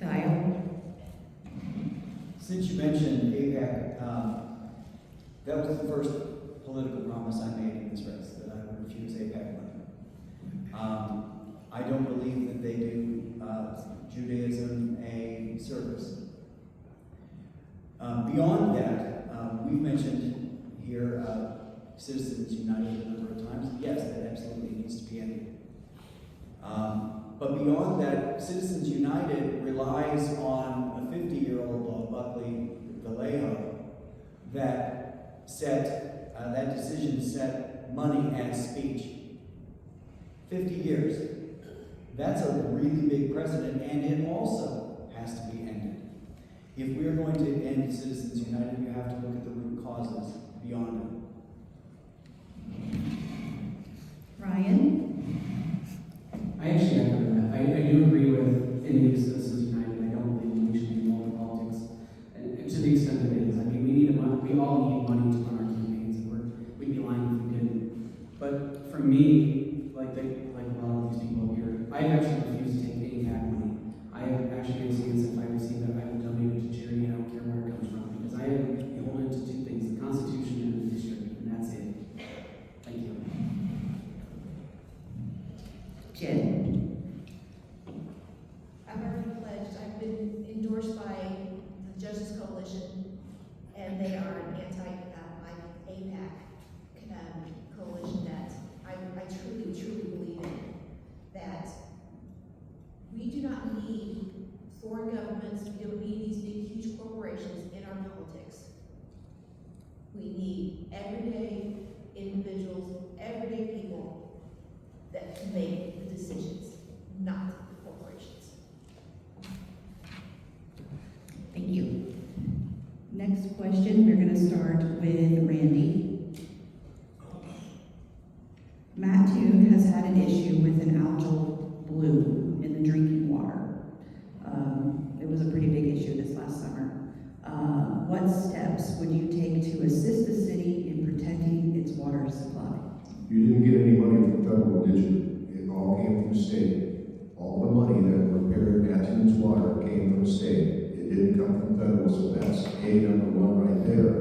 Kyle? Since you mentioned APAC, that was the first political promise I made in this race, that I would refuse APAC money. I don't believe that they do Judaism a service. Beyond that, we've mentioned here Citizens United a number of times. Yes, that absolutely needs to be ended. But beyond that, Citizens United relies on a 50-year-old Buckley Vallejo that that decision set money as speech. 50 years. That's a really big precedent, and it also has to be ended. If we're going to end Citizens United, you have to look at the root causes beyond it. Ryan? I actually echo that. I do agree with ending Citizens United. I don't think we should be involved in politics, and to the extent that it is. I mean, we all need money to run our campaigns, and we'd be lying if we didn't. But for me, like a lot of these people up here, I've actually refused to take any PAC money. I have actually made stance if I receive it, I will donate it to charity. I don't care where it comes from, because I am beholden to two things: the Constitution and the district, and that's it. Thank you. Jen? I've already pledged, I've been endorsed by the Justice Coalition, and they are an APAC coalition that I truly, truly believe in, that we do not need foreign governments, we don't need these big, huge corporations in our politics. We need everyday individuals, everyday people that can make the decisions, not the corporations. Thank you. Next question, we're going to start with Randy. Mattoon has had an issue with an algal bloom in the drinking water. It was a pretty big issue this last summer. What steps would you take to assist the city in protecting its water supply? You didn't get any money from federal, did you? It all came from state. All the money that repaired Mattoon's water came from state. It didn't come from federal, so that's number one right there.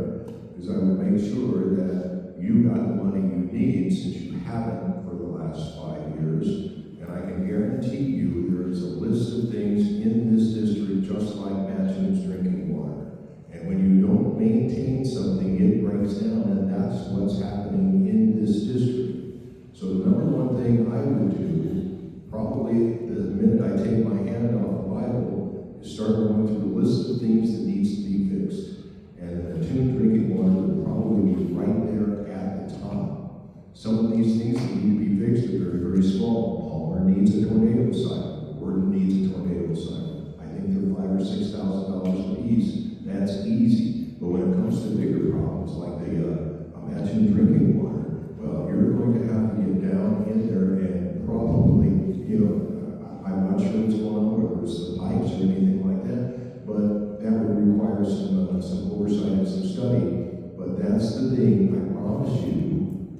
Because I would make sure that you got the money you need, since you haven't for the last 5 years. And I can guarantee you there is a list of things in this district just like Mattoon's drinking water. And when you don't maintain something, it breaks down, and that's what's happening in this district. So the number one thing I would do, probably the minute I take my hand off the Bible, is start going through a list of things that needs to be fixed. And the Mattoon drinking water would probably be right there at the top. Some of these things that need to be fixed are very, very small. Palmer needs a tornado siren. Gordon needs a tornado siren. I think they're $5,000 or $6,000 a piece. That's easy. But when it comes to bigger problems like the Mattoon drinking water, well, you're going to have to get down in there and probably, I'm not sure what's going on, whether it's the pipes or anything like that, but that would require some oversight and some study. But that's the thing I promise you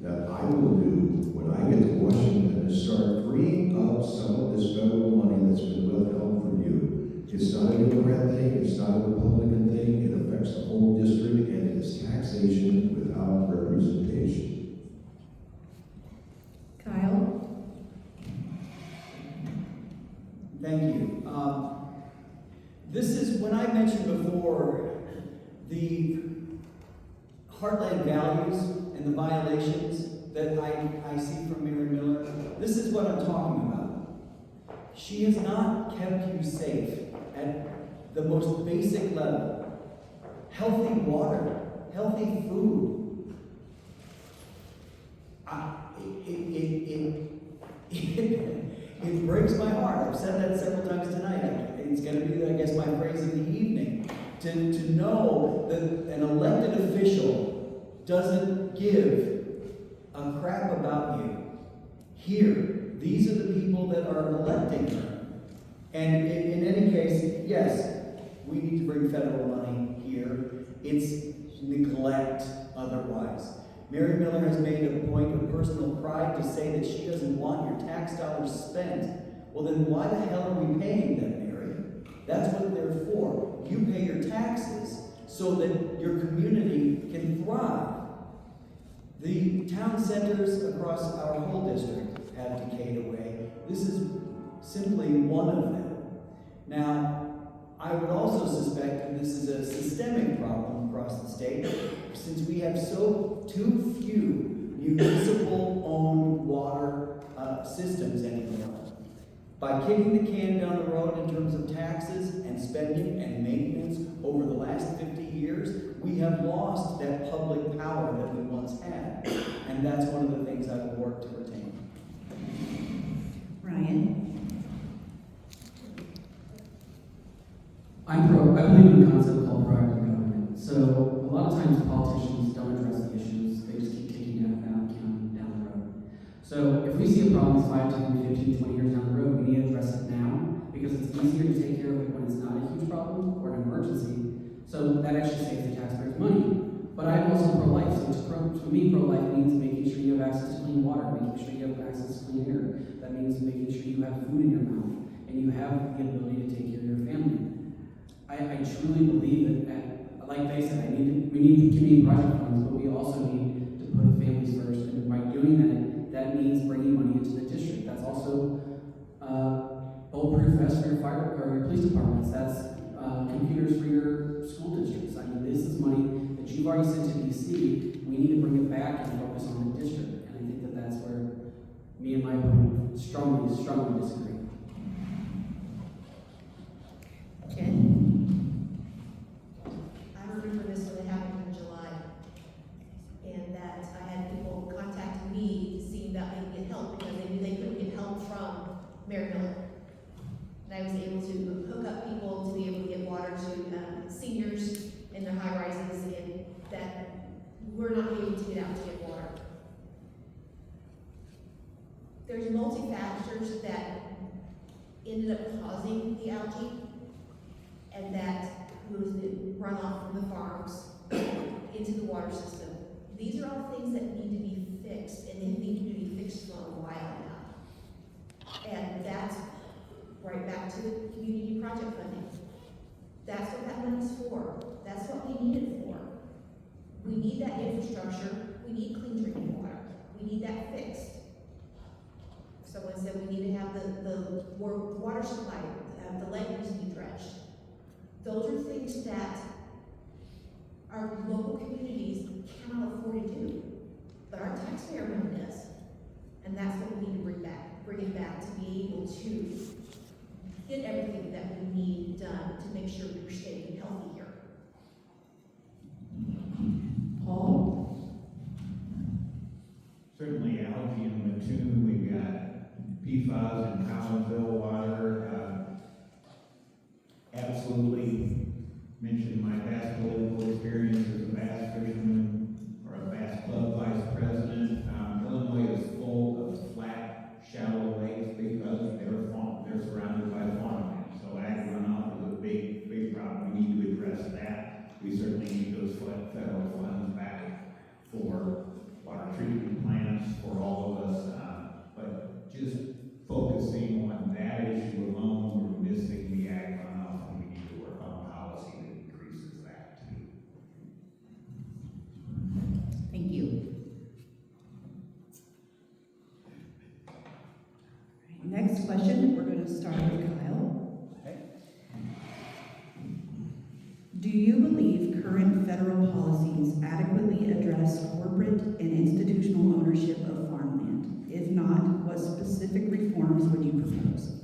that I will do when I get to Washington, is start freeing up some of this federal money that's been withheld from you. It's not a Democrat thing, it's not a Republican thing, it affects the whole district, and it is taxation without representation. Kyle? Thank you. This is, when I mentioned before, the heartland values and the violations that I see from Mary Miller. This is what I'm talking about. She has not kept you safe at the most basic level. Healthy water, healthy food. it breaks my heart. I've said that several times tonight. It's going to be, I guess, my phrase of the evening. To know that an elected official doesn't give a crap about you. Here, these are the people that are electing her. And in any case, yes, we need to bring federal money here. It's neglect otherwise. Mary Miller has made a point of personal pride to say that she doesn't want your tax dollars spent. Well, then why the hell are we paying them, Mary? That's what they're for. You pay your taxes so that your community can thrive. The town centers across our whole district have decayed away. This is simply one of them. Now, I would also suspect that this is a systemic problem across the state, since we have too few municipal-owned water systems anymore. By kicking the can down the road in terms of taxes and spending and maintenance over the last 50 years, we have lost that public power that we once had. And that's one of the things I will work to retain. Ryan? I believe in a concept called proactive government. So a lot of times politicians don't address the issues, they just keep kicking down the road. So if we see a problem that's 5, 10, 15, 20 years down the road, we need to address it now, because it's easier to take care of it when it's not a huge problem or an emergency. So that actually saves the taxpayers money. But I'm also pro-life, so to me, pro-life means making sure you have access to clean water, making sure you have access to clean air. That means making sure you have food in your mouth, and you have the ability to take care of your family. I truly believe that, like they said, we need community project funds, but we also need to put families first. And by doing that, that means bringing money into the district. That's also bulletproof vests for your fire or your police departments. That's computers for your school districts. I mean, this is money that you've already sent to DC. We need to bring it back and focus on the district. And I think that that's where me and my opponent strongly disagree. Jen? I remember this when it happened in July, and that I had people contacting me to see about maybe get help because they knew they couldn't get help from Mary Miller. And I was able to hook up people to be able to get water to seniors in their high rises, and that we're not able to get out to get water. There's multi-factors that ended up causing the algae, and that was the runoff from the farms into the water system. These are all things that need to be fixed, and they need to be fixed for a while now. And that's right back to the community project funding. That's what that money's for. That's what we need it for. We need that infrastructure. We need clean drinking water. We need that fixed. Someone said we need to have the water supply, the lake needs to be dredged. Those are things that our local communities cannot afford to do, but our taxpayer money does. And that's what we need to bring it back to be able to get everything that we need done to make sure we're staying healthy here. Paul? Certainly algae in Mattoon, we've got PFAS in Collinsville water. Absolutely mentioned my past political experience as a bass fisherman or a bass club vice president. Illinois is full of flat, shallow lakes because they're surrounded by farmland. So ag runoff is a big problem. We need to address that. We certainly need those federal funds back for water treatment plants for all of us. But just focusing on that issue alone, we're missing the ag runoff, and we need to work on policy that increases that too. Thank you. Next question, we're going to start with Kyle. Okay. Do you believe current federal policies adequately address corporate and institutional ownership of farmland? If not, what specific reforms would you propose?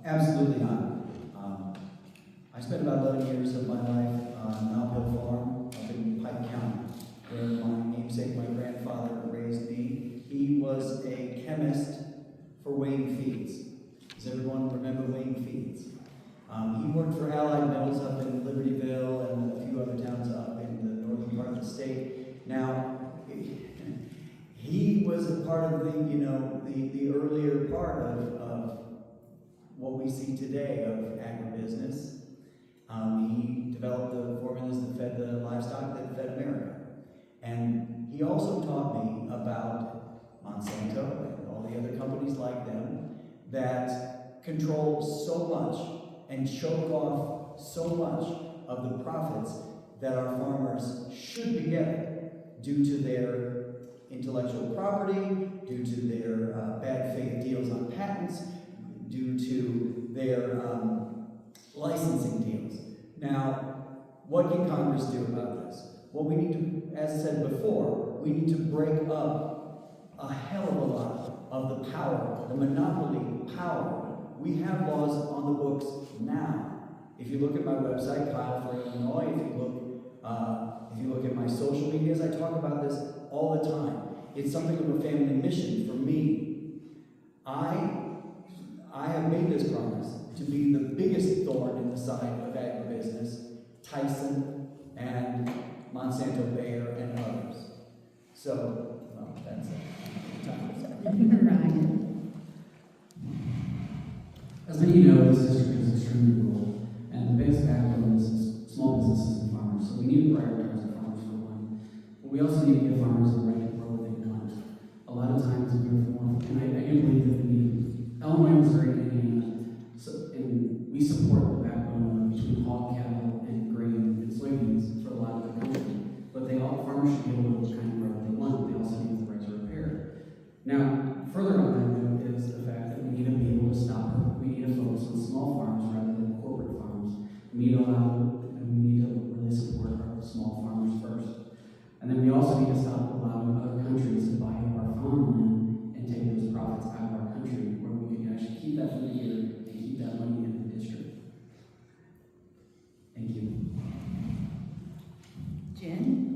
Absolutely not. I spent about 11 years of my life on Mount Hill Farm up in Pike County, where my namesake, my grandfather raised me. He was a chemist for Wayne Feeds. Does everyone remember Wayne Feeds? He worked for Allied Mills up in Libertyville and a few other towns up in the northern part of the state. Now, he was a part of the earlier part of what we see today of agribusiness. He developed the formulas that fed the livestock that fed America. And he also taught me about Monsanto and all the other companies like them that control so much and choke off so much of the profits that our farmers should be getting due to their intellectual property, due to their bad faith deals on patents, due to their licensing deals. Now, what can Congress do about this? Well, we need to, as said before, we need to break up a hell of a lot of the power, the monopoly power. We have laws on the books now. If you look at my website, Kyle for Illinois, if you look at my social medias, I talk about this all the time. It's something of a family mission for me. I have made this promise to be the biggest thorn in the side of agribusiness, Tyson and Monsanto Bayer and others. So, well, that's it. Ryan. As many of you know, this district is extremely rural, and the biggest backbone is small businesses and farmers. So we need to prioritize our farmers for one. But we also need to give farmers the right to grow what they want. A lot of times we are more, and I do believe that we need Illinois, Missouri, Indiana, and we support the backbone between hog cattle and grain and soybeans for a lot of the country. But farmers should be able to kind of grow what they want. They also need the right to repair. Now, further on that note is the fact that we need to be able to stop. We need to focus on small farms rather than corporate farms. We need to really support our small farmers first. And then we also need to stop allowing other countries to buy up our farmland and take those profits out of our country, where we can actually keep that food here and keep that money in the district. Thank you. Jen?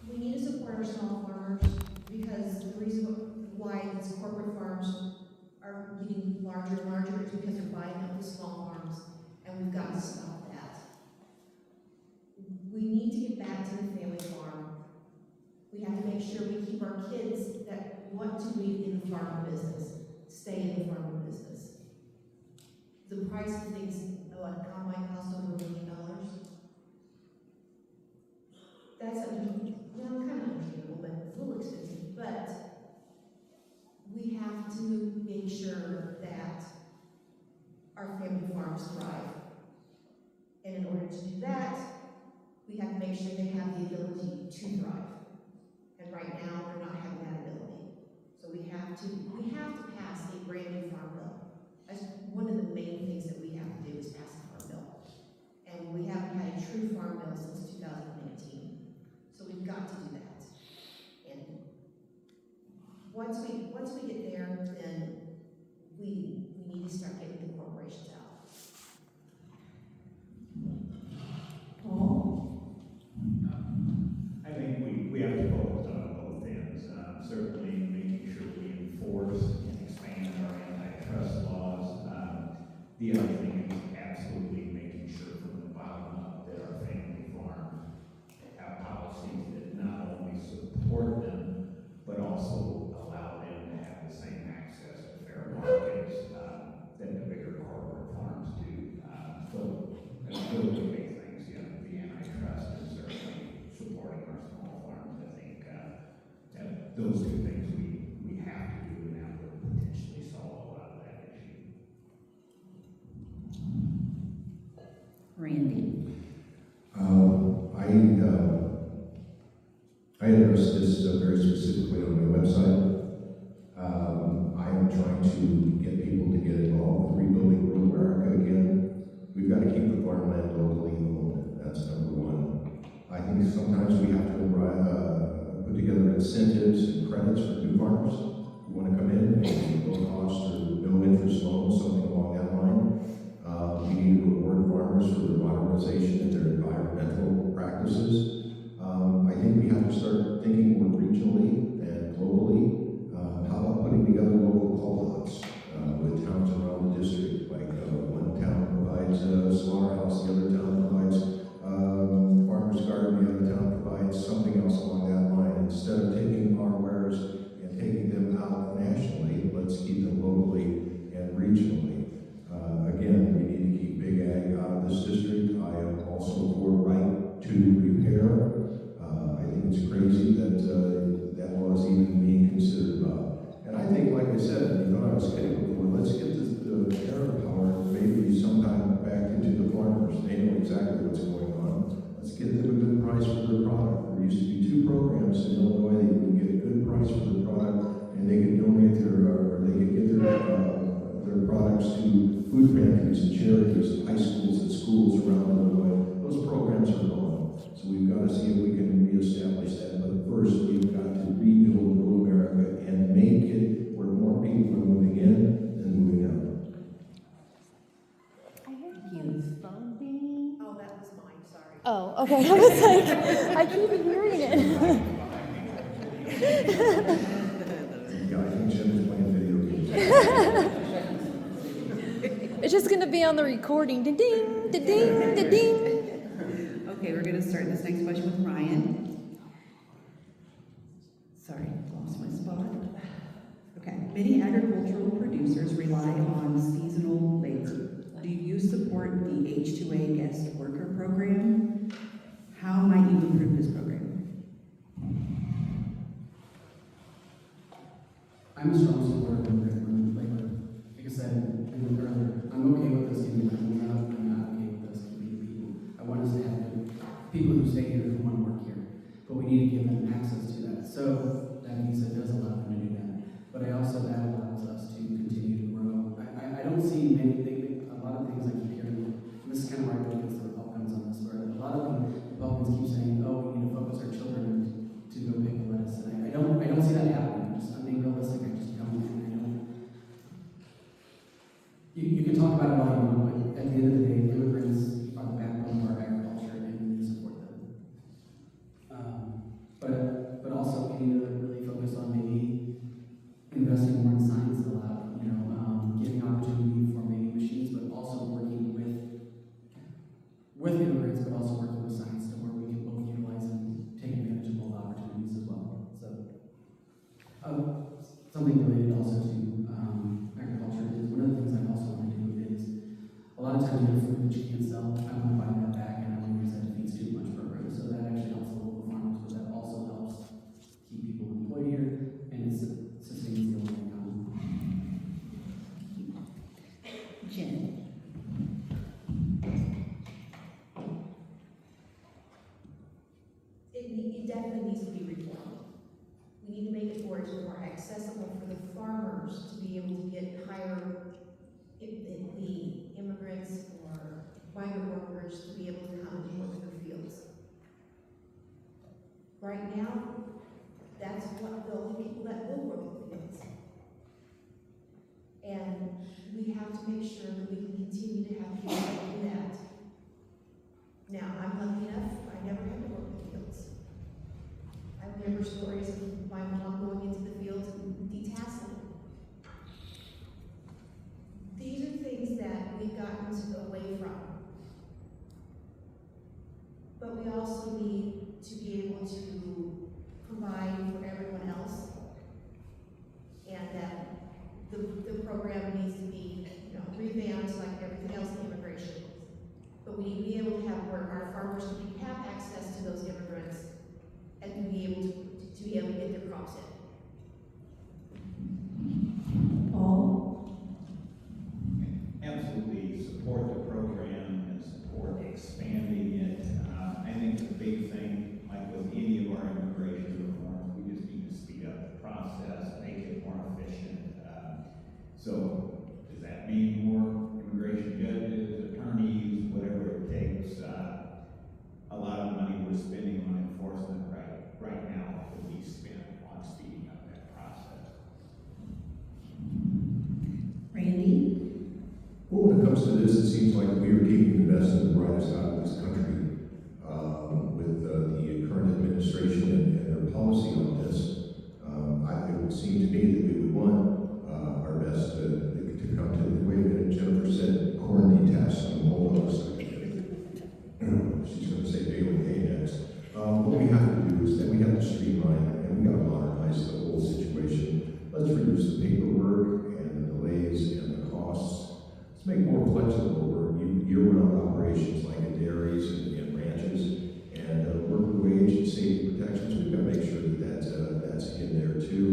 We need to support our small farmers because the reason why these corporate farms are getting larger and larger is because they're buying up the small farms, and we've got to stop that. We need to get back to the family farm. We have to make sure we keep our kids that want to be in the farming business, stay in the farming business. The price of things, like a combine cost over $1 million. That's kind of understandable, but it's a little expensive. But we have to make sure that our family farms thrive. And in order to do that, we have to make sure they have the ability to thrive. And right now, they're not having that ability. So we have to pass a brand new farm bill. That's one of the main things that we have to do is pass a farm bill. And we haven't had a true farm bill since 2019. So we've got to do that. And once we get there, then we need to start getting the corporations out. Paul? I think we have to focus on both ends. Certainly making sure we enforce and expand our antitrust laws. The other thing is absolutely making sure from the bottom up that our family farms have policies that not only support them, but also allow them to have the same access to fair markets that the bigger corporate farms do. So that's really the big things, the antitrust and certainly supporting our small farms. I think that those two things we have to do, and that would potentially solve a lot of that issue. Randy? I addressed this very specifically on my website. I am trying to get people to get involved with rebuilding rural America again. We've got to keep the farmland locally owned. That's number one. I think sometimes we have to put together incentives and credits for new farmers who want to their products to food pantries and charities and high schools and schools around Illinois. Those programs are gone. So we've got to see if we can reestablish that. But first, we've got to rebuild rural America and make it where more people are moving in than moving out. I hear someone's phone dinging. Oh, that was mine, sorry. Oh, okay. I was like, I keep hearing it. Yeah, I think Jim is playing video games. It's just gonna be on the recording. Ding, ding, ding, ding, ding. Okay, we're gonna start this next question with Ryan. Sorry, lost my spot. Okay, many agricultural producers rely on seasonal labor. Do you support the H-2A guest worker program? How might you improve this program? I'm a strong supporter of immigrant labor. Like I said earlier, I'm okay with us getting people out. I'm not okay with us keeping people. I want us to have people who stay here who want to work here, but we need to give them access to that. So that means it does allow them to do that. But that allows us to continue to grow. I don't see a lot of things I keep hearing, and this is kind of where I go against the Republicans on this, where a lot of the Republicans keep saying, oh, we need to focus our children to go pick the lettuce. And I don't see that happening. I'm being realistic. I just don't. You can talk about it all you want, but at the end of the day, immigrants are the backbone of our agriculture, and we need to support them. But also we need to really focus on maybe investing more in science and allow, giving opportunity for maybe machines, but also working with immigrants, but also working with science to where we can both utilize and take advantage of both opportunities as well. So, something related also to agriculture is one of the things I also want to do is a lot of times you have food that you can't sell. I want to buy that back and I want to use that to feed too much program. So that actually helps the local farmers, but that also helps keep people employed here and it sustains the local economy. Jen. It definitely needs to be reformed. We need to make it more accessible for the farmers to be able to get higher, the immigrants or migrant workers to be able to come and work their fields. Right now, that's what the only people that will work the fields. And we have to make sure that we can continue to have people that do that. Now, I'm lucky enough, I never had to work the fields. I remember stories of my mom going into the fields and detasseling. These are things that we've gotten away from. But we also need to be able to provide for everyone else. And that the program needs to be, revamped like everything else in immigration. But we need to be able to have where our farmers can have access to those immigrants and to be able to get their crops in. Paul? Absolutely support the program and support expanding it. I think the big thing, like with any of our immigration reforms, we just need to speed up the process, make it more efficient. So does that mean more immigration judges, attorneys, whatever it takes? A lot of money we're spending on enforcement right now will be spent on speeding up that process. Randy? Well, when it comes to this, it seems like we are keeping the best and the brightest out of this country with the current administration and their policy on this. It would seem to me that we would want our best to come to the way that Jennifer said, corn detasseling. Hold on a second. She's going to say Bailey Hay next. What we have to do is that we have to streamline and we got to modernize the whole situation. Let's reduce the paperwork and the delays and the costs. Let's make more flexible year-round operations like in dairies and ranches, and worker wage and safety protections. We've got to make sure that that's in there too.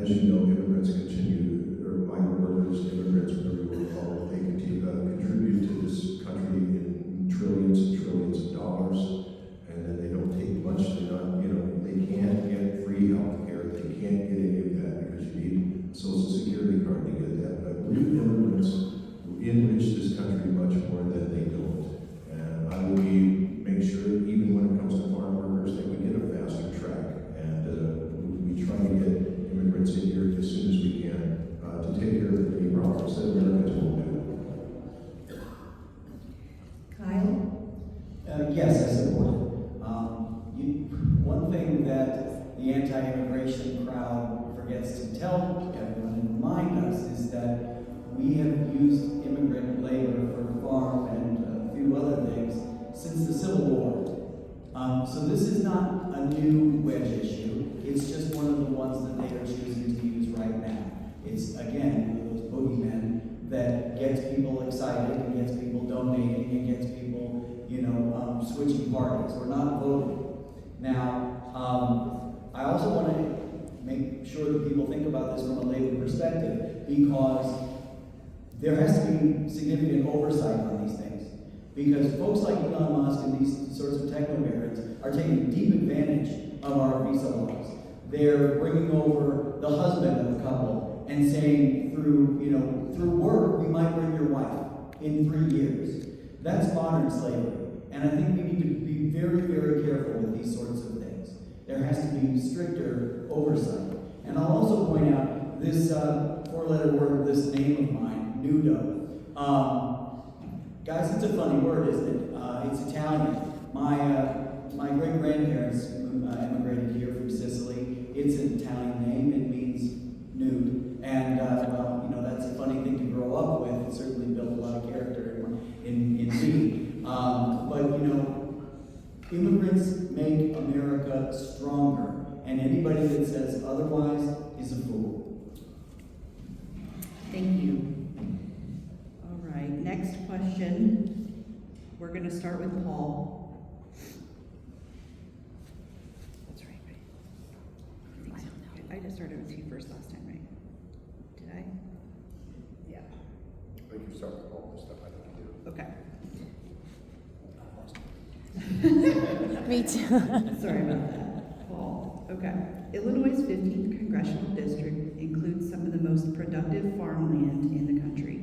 As you know, folks that Americans won't do. Kyle? Yes, I support it. One thing that the anti-immigration crowd forgets to tell everyone and remind us is that we have used immigrant labor for farm and a few other things since the Civil War. So this is not a new wedge issue. It's just one of the ones that they are choosing to use right now. It's, again, one of those boogeymen that gets people excited and gets people donating and gets people, switching parties. We're not voting. Now, I also want to make sure that people think about this from a labor perspective, because there has to be significant oversight on these things. Because folks like Elon Musk and these sorts of techno-barons are taking deep advantage of our visa laws. They're bringing over the husband of a couple and saying through work, we might bring your wife in 3 years. That's modern slavery. And I think we need to be very, very careful with these sorts of things. There has to be stricter oversight. And I'll also point out this four-letter word, this name of mine, nudo. Guys, it's a funny word, isn't it? It's Italian. My great-grandparents immigrated here from Sicily. It's an Italian name. It means nude. And, that's a funny thing to grow up with. It certainly built a lot of character in me. But immigrants make America stronger. And anybody that says otherwise is a fool. Thank you. All right, next question. We're going to start with Paul. That's right, right? I think so. I just started with you first last time, right? Did I? Yeah. I think you start with all this stuff, I think you do. Okay. Me too. Sorry about that. Paul. Okay. Illinois' 15th congressional district includes some of the most productive farmland in the country.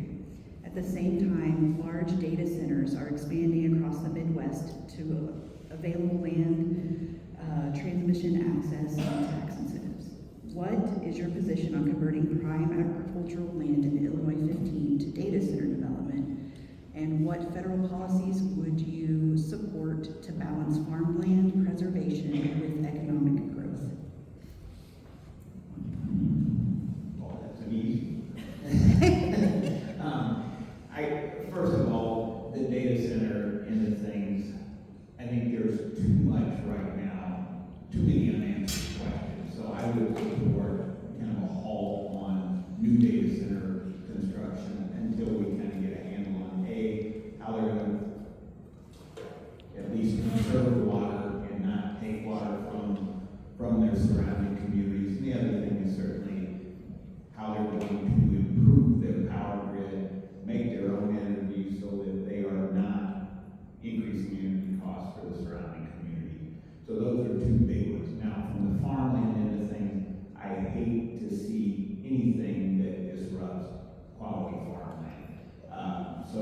At the same time, large data centers are expanding across the Midwest to available land, transmission access, and tax incentives. What is your position on converting prime agricultural land in Illinois 15 to data center development? And what federal policies would you support to balance farmland preservation with economic growth? Oh, that's an easy. First of all, the data center and the things, I think there's too much right now, too many unanswered questions. So I would support kind of a halt on new data center construction until we kind of get a handle on how they're going to at least conserve water and not take water from their surrounding communities. And the other thing is certainly how they're going to improve their power grid, make their own energy so that they are not increasing energy costs for the surrounding community. So those are two big ones. Now, from the farmland end of things, I hate to see anything that disrupts quality farmland. So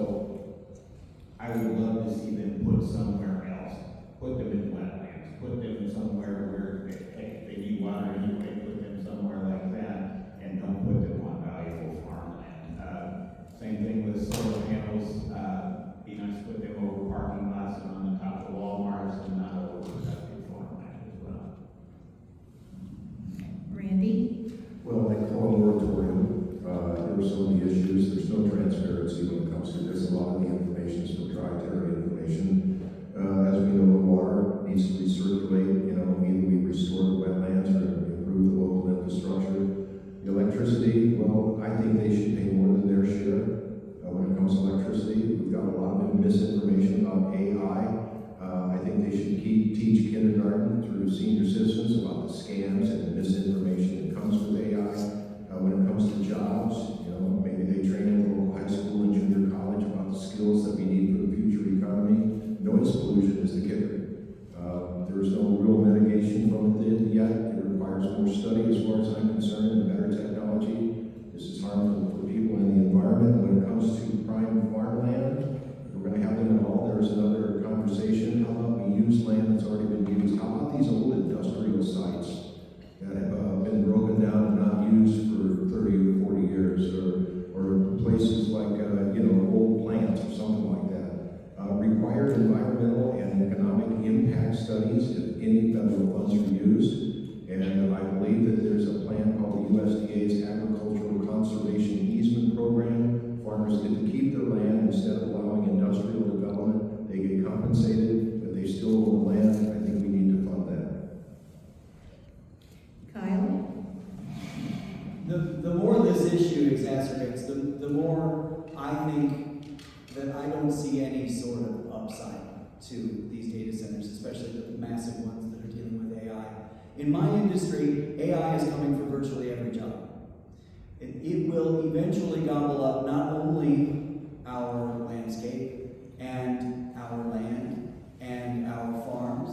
I would love to see them put somewhere else, put them in wetlands, put them somewhere where they need water anyway, put them somewhere like that, and don't put them on valuable farmland. Same thing with solar panels. Be nice to put them over parking lots and on the top of Walmarts and not over productive farmland as well. Randy? Well, I call a moratorium. There are so many issues. There's no transparency when it comes to this. A lot of the information is proprietary information. As we know, water needs to recirculate. Either we restore the wetlands or improve the local infrastructure. The electricity, well, I think they should pay more than their share when it comes to electricity. We've got a lot of misinformation about AI. I think they should teach kindergarten through senior citizens about the scams and the misinformation that comes with AI. When it comes to jobs, maybe they train in the local high school and junior college about the skills that we need for the future economy. Noise pollution is the kicker. There is no real mitigation from it yet. It requires more study as far as I'm concerned and better technology. This is harmful for people in the environment. When it comes to prime farmland, we're going to have them at all. There's another conversation. How about we use land that's already been used? How about these old industrial sites that have been broken down and not used for 30 or 40 years, or places industrial development, they get compensated, but they still own the land. I think we need to fund that. Kyle? The more this issue exacerbates, the more I think that I don't see any sort of upside to these data centers, especially the massive ones that are dealing with AI. In my industry, AI is coming for virtually every job. It will eventually gobble up not only our landscape and our land and our farms,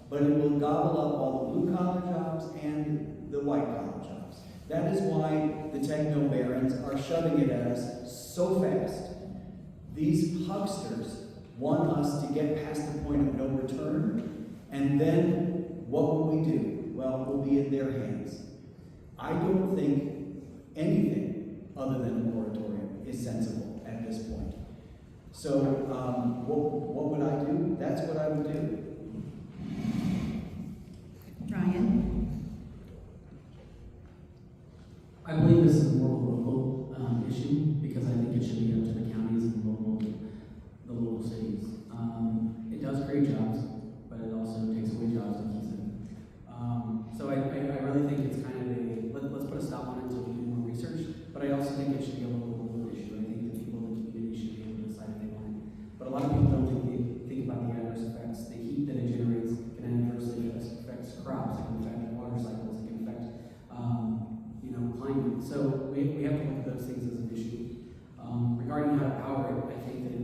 but it will gobble up all the blue-collar jobs and the white-collar jobs. That is why the techno barons are shoving it at us so fast. These hucksters want us to get past the point of no return, and then what will we do? Well, we'll be in their hands. I don't think anything other than a moratorium is sensible at this point. So, what would I do? That's what I would do. Ryan? I believe this is more of a local issue because I think it should be up to the counties and the local cities. It does create jobs, but it also takes away jobs, like he said. So I really think it's kind of let's put a stop on it until we do more research. But I also think it should be a local issue. I think the people in the community should be able to decide if they want it. But a lot of people don't think about the adverse effects. The heat that it generates can adversely affect crops. It can affect water cycles. It can affect climate. So we have to look at those things as an issue. Regarding how to power it, I think that,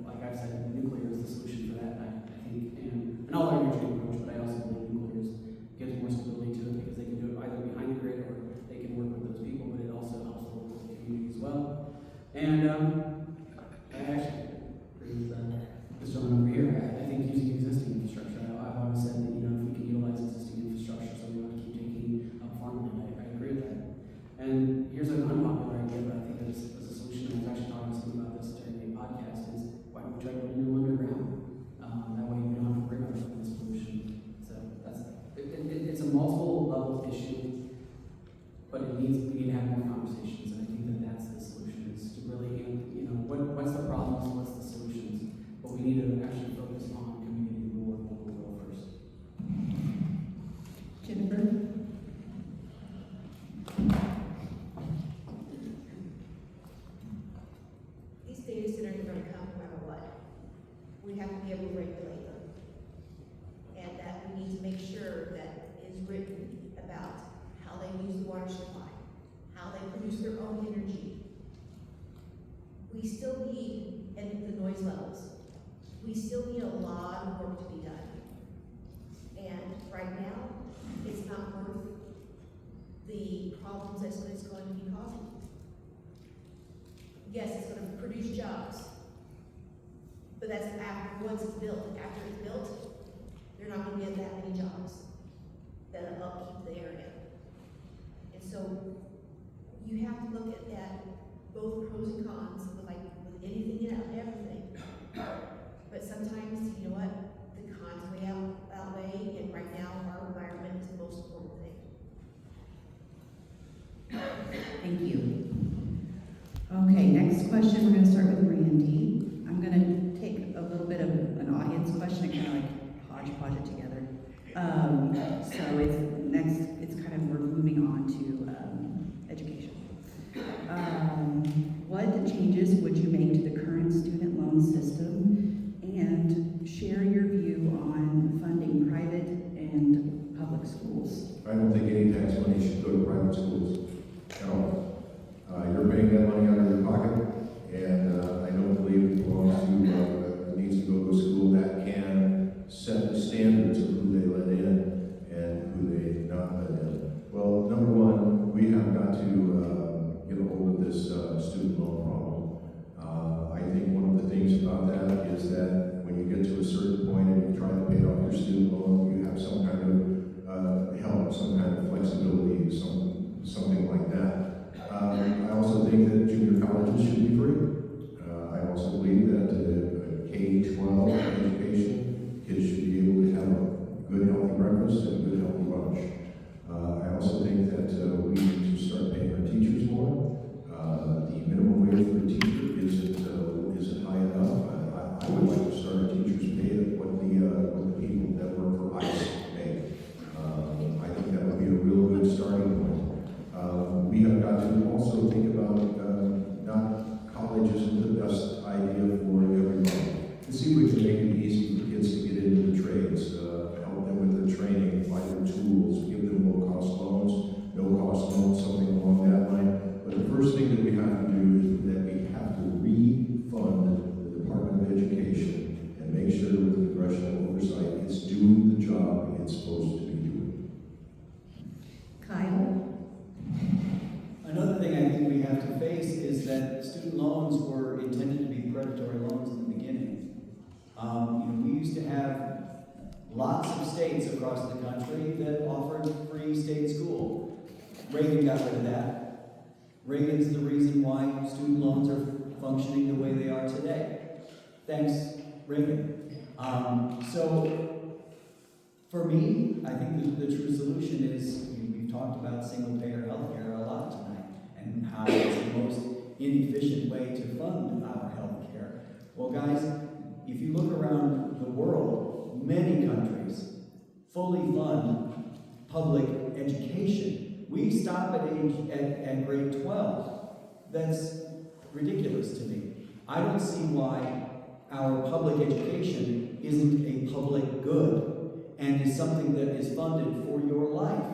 like I've said, nuclear is the solution for that. I think, and I'll argue your approach, but I also believe nuclear gives more stability to it because they can do it either behind the grid or they can work with those people, but it also helps the local community as well. And I actually agree with this gentleman over here. I think using existing infrastructure. I've always said that, if we can utilize existing infrastructure so we don't have to keep taking up farmland, I agree with that. And here's an unpopular idea, but I think there's a solution. I was actually talking to someone about this during a podcast, is why don't we try to put a new underground? That way we don't have to worry about this pollution. So it's a multiple level issue, but we need to have more conversations, and I think that that's the solution, is to really, what's the problems, what's the solutions, but we need to actually focus on community rule and local will first. Jennifer? These data centers are gonna come no matter what. We have to be able to regulate them. And that we need to make sure that is written about how they use the water supply, how they produce their own energy. We still need, and the noise levels, we still need a lot of work to be done. And right now, it's not worth the problems that it's going to be causing. Yes, it's going to produce jobs, but that's after, once it's built. After it's built, you're not going to get that many jobs that'll upkeep the area. And so you have to look at that, both pros and cons, with anything and everything. But sometimes, you know what, the cons outweigh, and right now our environment is the most important thing. Thank you. Okay, next question, we're going to start with Randy. I'm going to take a little bit of an audience question and kind of hodgepodge it together. So it's kind of, we're moving on to education. What changes would you make to the current student loan system, and share your view on funding private and public schools? I don't think any tax money should go to private schools at all. You're paying that money out of your pocket, and I don't believe it belongs to, it needs to go to a school that can set the standards of who they let in and who they not let in. Well, number one, we have got to get a hold of this student loan problem. across the country that offered free state school. Reagan got rid of that. Reagan's the reason why student loans are functioning the way they are today. Thanks, Reagan. So, for me, I think the true solution is, we've talked about single-payer healthcare a lot tonight, and how it's the most inefficient way to fund our healthcare. Well, guys, if you look around the world, many countries fully fund public education. We stop at grade 12. That's ridiculous to me. I don't see why our public education isn't a public good and is something that is funded for your life.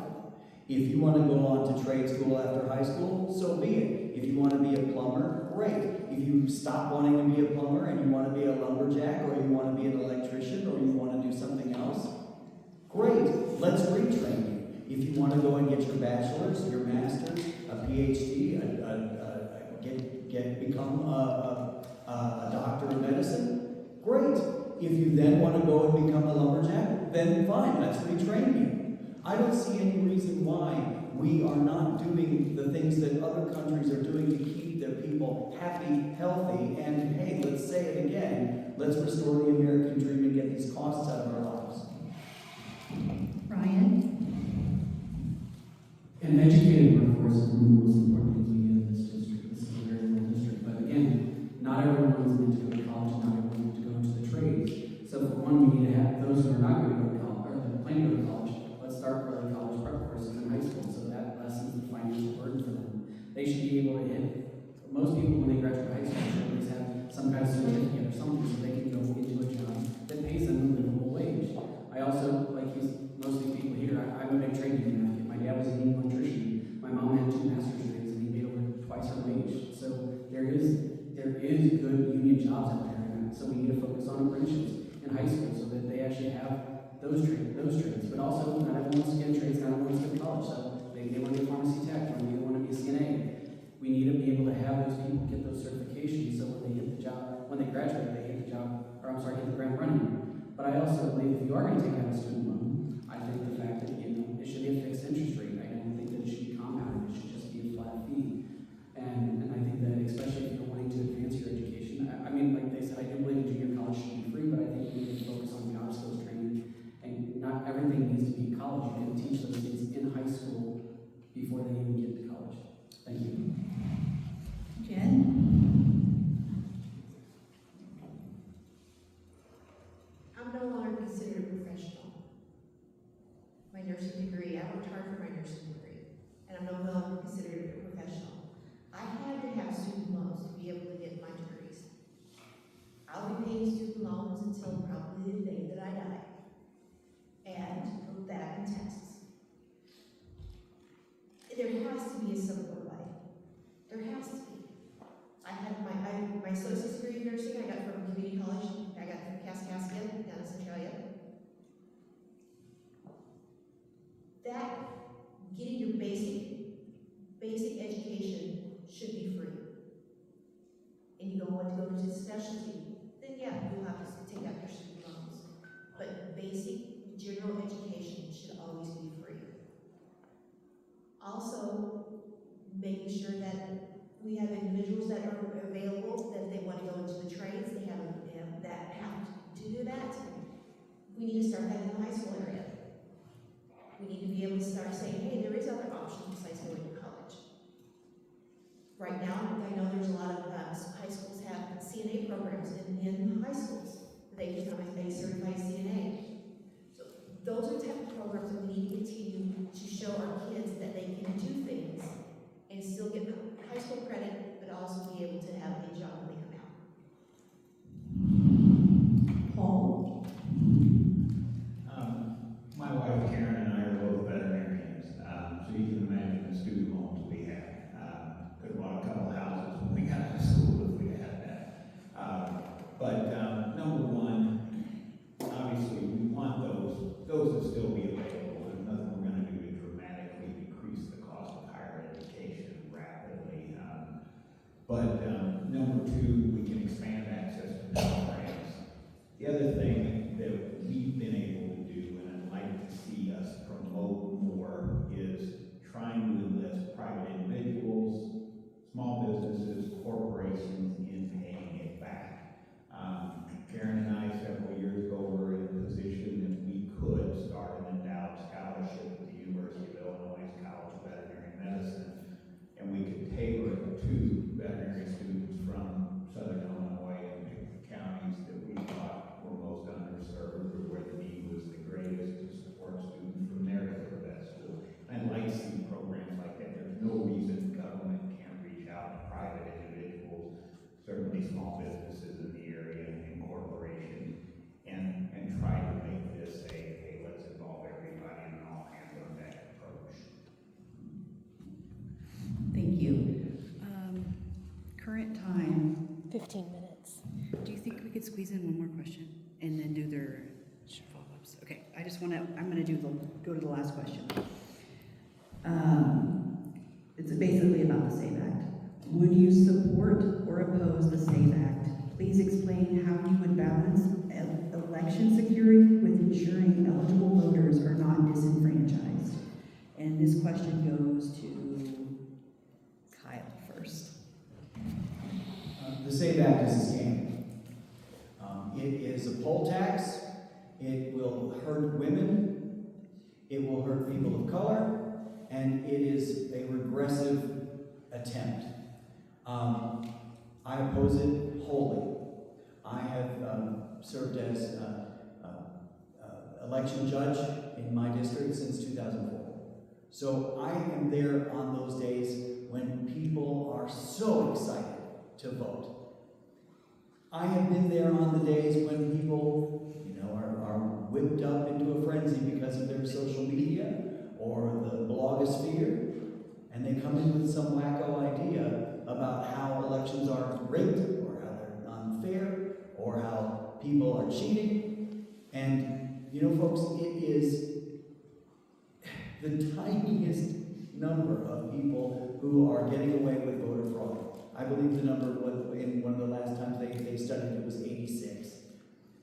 If you want to go on to trade school after high school, so be it. If you want to be a plumber, great. If you stop wanting to be a plumber and you want to be a lumberjack, or you want to be an electrician, or you want to do something else, great. Let's retrain you. If you want to go and get your bachelor's, your master's, a PhD, become a doctor of medicine, great. If you then want to go and become a lumberjack, then fine, let's retrain you. I don't see any reason why we are not doing the things that other countries are doing to keep their people happy, healthy, and hey, let's say it again, let's restore the American dream and get these costs out of our lives. Ryan? An educated workforce is one of the most important things we get in this district. This is a very rural district, but again, not everyone is meant to go to college, not everyone is meant to go into the trades. So for one, we need to have those who are not going to go to college, or that plan to go to college, let's start early college prep courses in high school, so that lessens the financial burden for them. They should be able to hit, most people when they graduate high school should at least have some kind of certificate or something so they can go into a job that pays them a livable wage. I also, like most of these people here, I'm a big trade union advocate. My dad was a union electrician. My mom had 2 master's degrees and he made over twice her wage. So there is good union jobs out there, and so we need to focus on apprenticeships in high school so that they actually have those trades. But also, not everyone wants to get trades, not everyone wants to go to college. So maybe they want to be a pharmacy tech, or maybe they want to be a CNA. We need to be able to have those people get those certifications so when they hit the job, when they graduate, they hit the ground running. But I also believe if you are going to take out a student loan, I think the fact that, it should be a fixed interest rate. I don't think that it should be compounded. It should just be a flat fee. And I think that especially if you're wanting to advance your education, I mean, like they said, I do believe junior college should be free, but I think we need to focus on job skills training. And not everything needs to be college. You can teach those things in high school before they even get to college. Thank you. Jen? I'm no longer considered a professional. My nursing degree, I worked hard for my nursing degree, and I'm no longer considered a professional. I had to have student loans to be able to get my degrees. I'll be paying student loans until probably the day that I die. And that in Texas. There has to be a simpler way. There has to be. I had my associate's degree in nursing I got from community college. I got from Kaskaskia down in Centralia. That getting your basic education should be free. And you don't want to go into specialty, then yeah, you'll have to take out your student loans. But basic general education should always be free. Also, making sure that we have individuals that are available, that if they want to go into the trades, they have that path to do that. We need to start that in the high school area. We need to be able to start saying, hey, there is other options besides going to college. Right now, I know there's a lot of high schools have CNA programs in high schools. They become a certified CNA. So those are the type of programs that we need to continue to show our kids that they can do things and still get high school credit, but also be able to have a job when they come out. Paul? My wife Karen and I are both veterinarians, so you can imagine the student loans we had. Could have bought a couple houses when we got out of school if we had that. But number one, obviously we want those to still be available. There's nothing we're going to do to dramatically decrease the cost of higher education rapidly. But number two, we can expand access to Pell grants. The other thing that we've been able to do, and I'd like like to see us promote more is trying to enlist private individuals, small businesses, corporations in paying it back. Karen and I, several years ago, were in a position that we could start an endowed scholarship at the University of Illinois College of Veterinary Medicine, and we could tailor it to veterinary students from Southern Illinois and the counties that we thought were most underserved or where the need was the greatest to support students from there to go to vet school. And I'd like to see programs like that. There's no reason government can't reach out to private individuals, certainly small businesses in the area and corporations, and try to make this a let's involve everybody in an all hands on deck approach. Thank you. Current time, 15 minutes. do you think we could squeeze in one more question and then do their follow-ups? Okay, I just want to, I'm going to go to the last question. It's basically about the SAVE Act. Would you support or oppose the SAVE Act? Please explain how you would balance election security with ensuring eligible voters are not disenfranchised. And this question goes to Kyle first. The SAVE Act is a scam. It is a poll tax. It will hurt women. It will hurt people of color. And it is a regressive attempt. I oppose it wholly. I have served as election judge in my district since 2004. So I am there on those days when people are so excited to vote. I have been there on the days when people, are whipped up into a frenzy because of their social media or the blogosphere, and they come in with some wacko idea about how elections are rigged or how they're unfair or how people are cheating. And, folks, it is the tiniest number of people who are getting away with voter fraud. I believe the number in one of the last times they studied it was 86.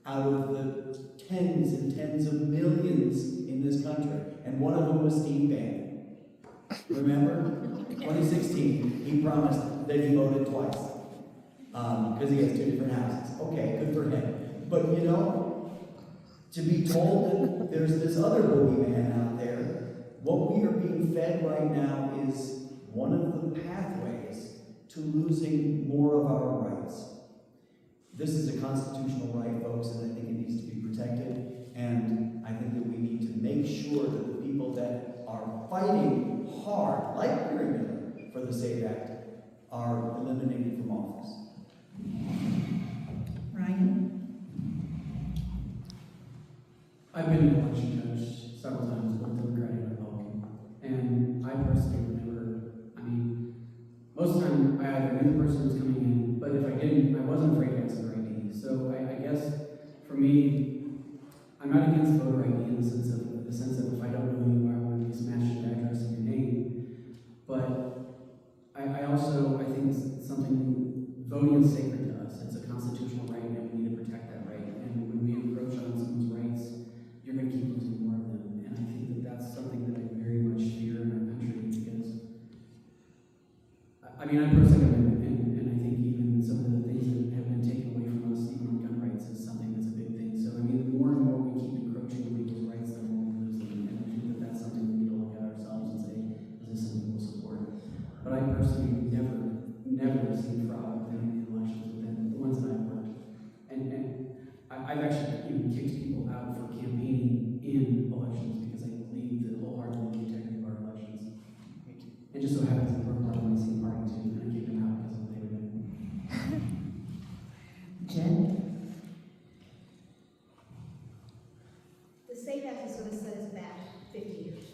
Out of the tens and tens of millions in this country. And one of them was Steve Bannon. Remember? 2016, he promised that he voted twice. Because he has two different houses. Okay, good for him. But to be told that there's this other boogeyman out there, what we are being fed right now is one of the pathways to losing more of our rights. This is a constitutional right, folks, and I think it needs to be protected. And I think that we need to make sure that the people that are fighting hard, like Mary Miller, for the SAVE Act, are eliminated from office. Ryan? I've been an election judge several times, both Democratic and Republican. And I personally remember, most of the time I either knew the person who was coming in, but if I didn't, I wasn't afraid to ask their ID. So I guess for me, I'm not against voter ID in the sense of if I don't know who you are, I want to smash your address and your name. But I also think it's something, voting is sacred to us. It's a constitutional right, and we need to protect that right. And when we encroach on someone's rights, you're going to keep losing more of them. And I think that that's something that I very much fear in our country because, I personally have been, and I think even some of the things that have been taken away from us, even on gun rights, is something that's a big thing. So, the more and more we keep encroaching on people's rights, the more we lose them. And I think that that's something we need to look at ourselves and say, is this something we'll support? But I personally never seen fraud within the elections within the ones that I've worked. And I've actually even kicked people out for campaigning in elections because I believe that wholeheartedly in the integrity of our elections. It just so happens that we're part of the same party too, and I kicked them out because of what they were doing. Jen? The SAVE Act is going to set us back 50 years.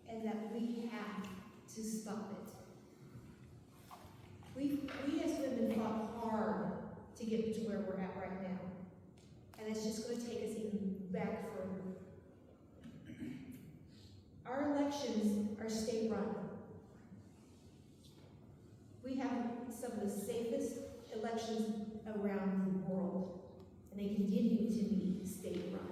And that we have to stop it. We as women fought hard to get to where we're at right now. And it's just going to take us even back further. Our elections are state run. We have some of the safest elections around the world, and they continue to be state run.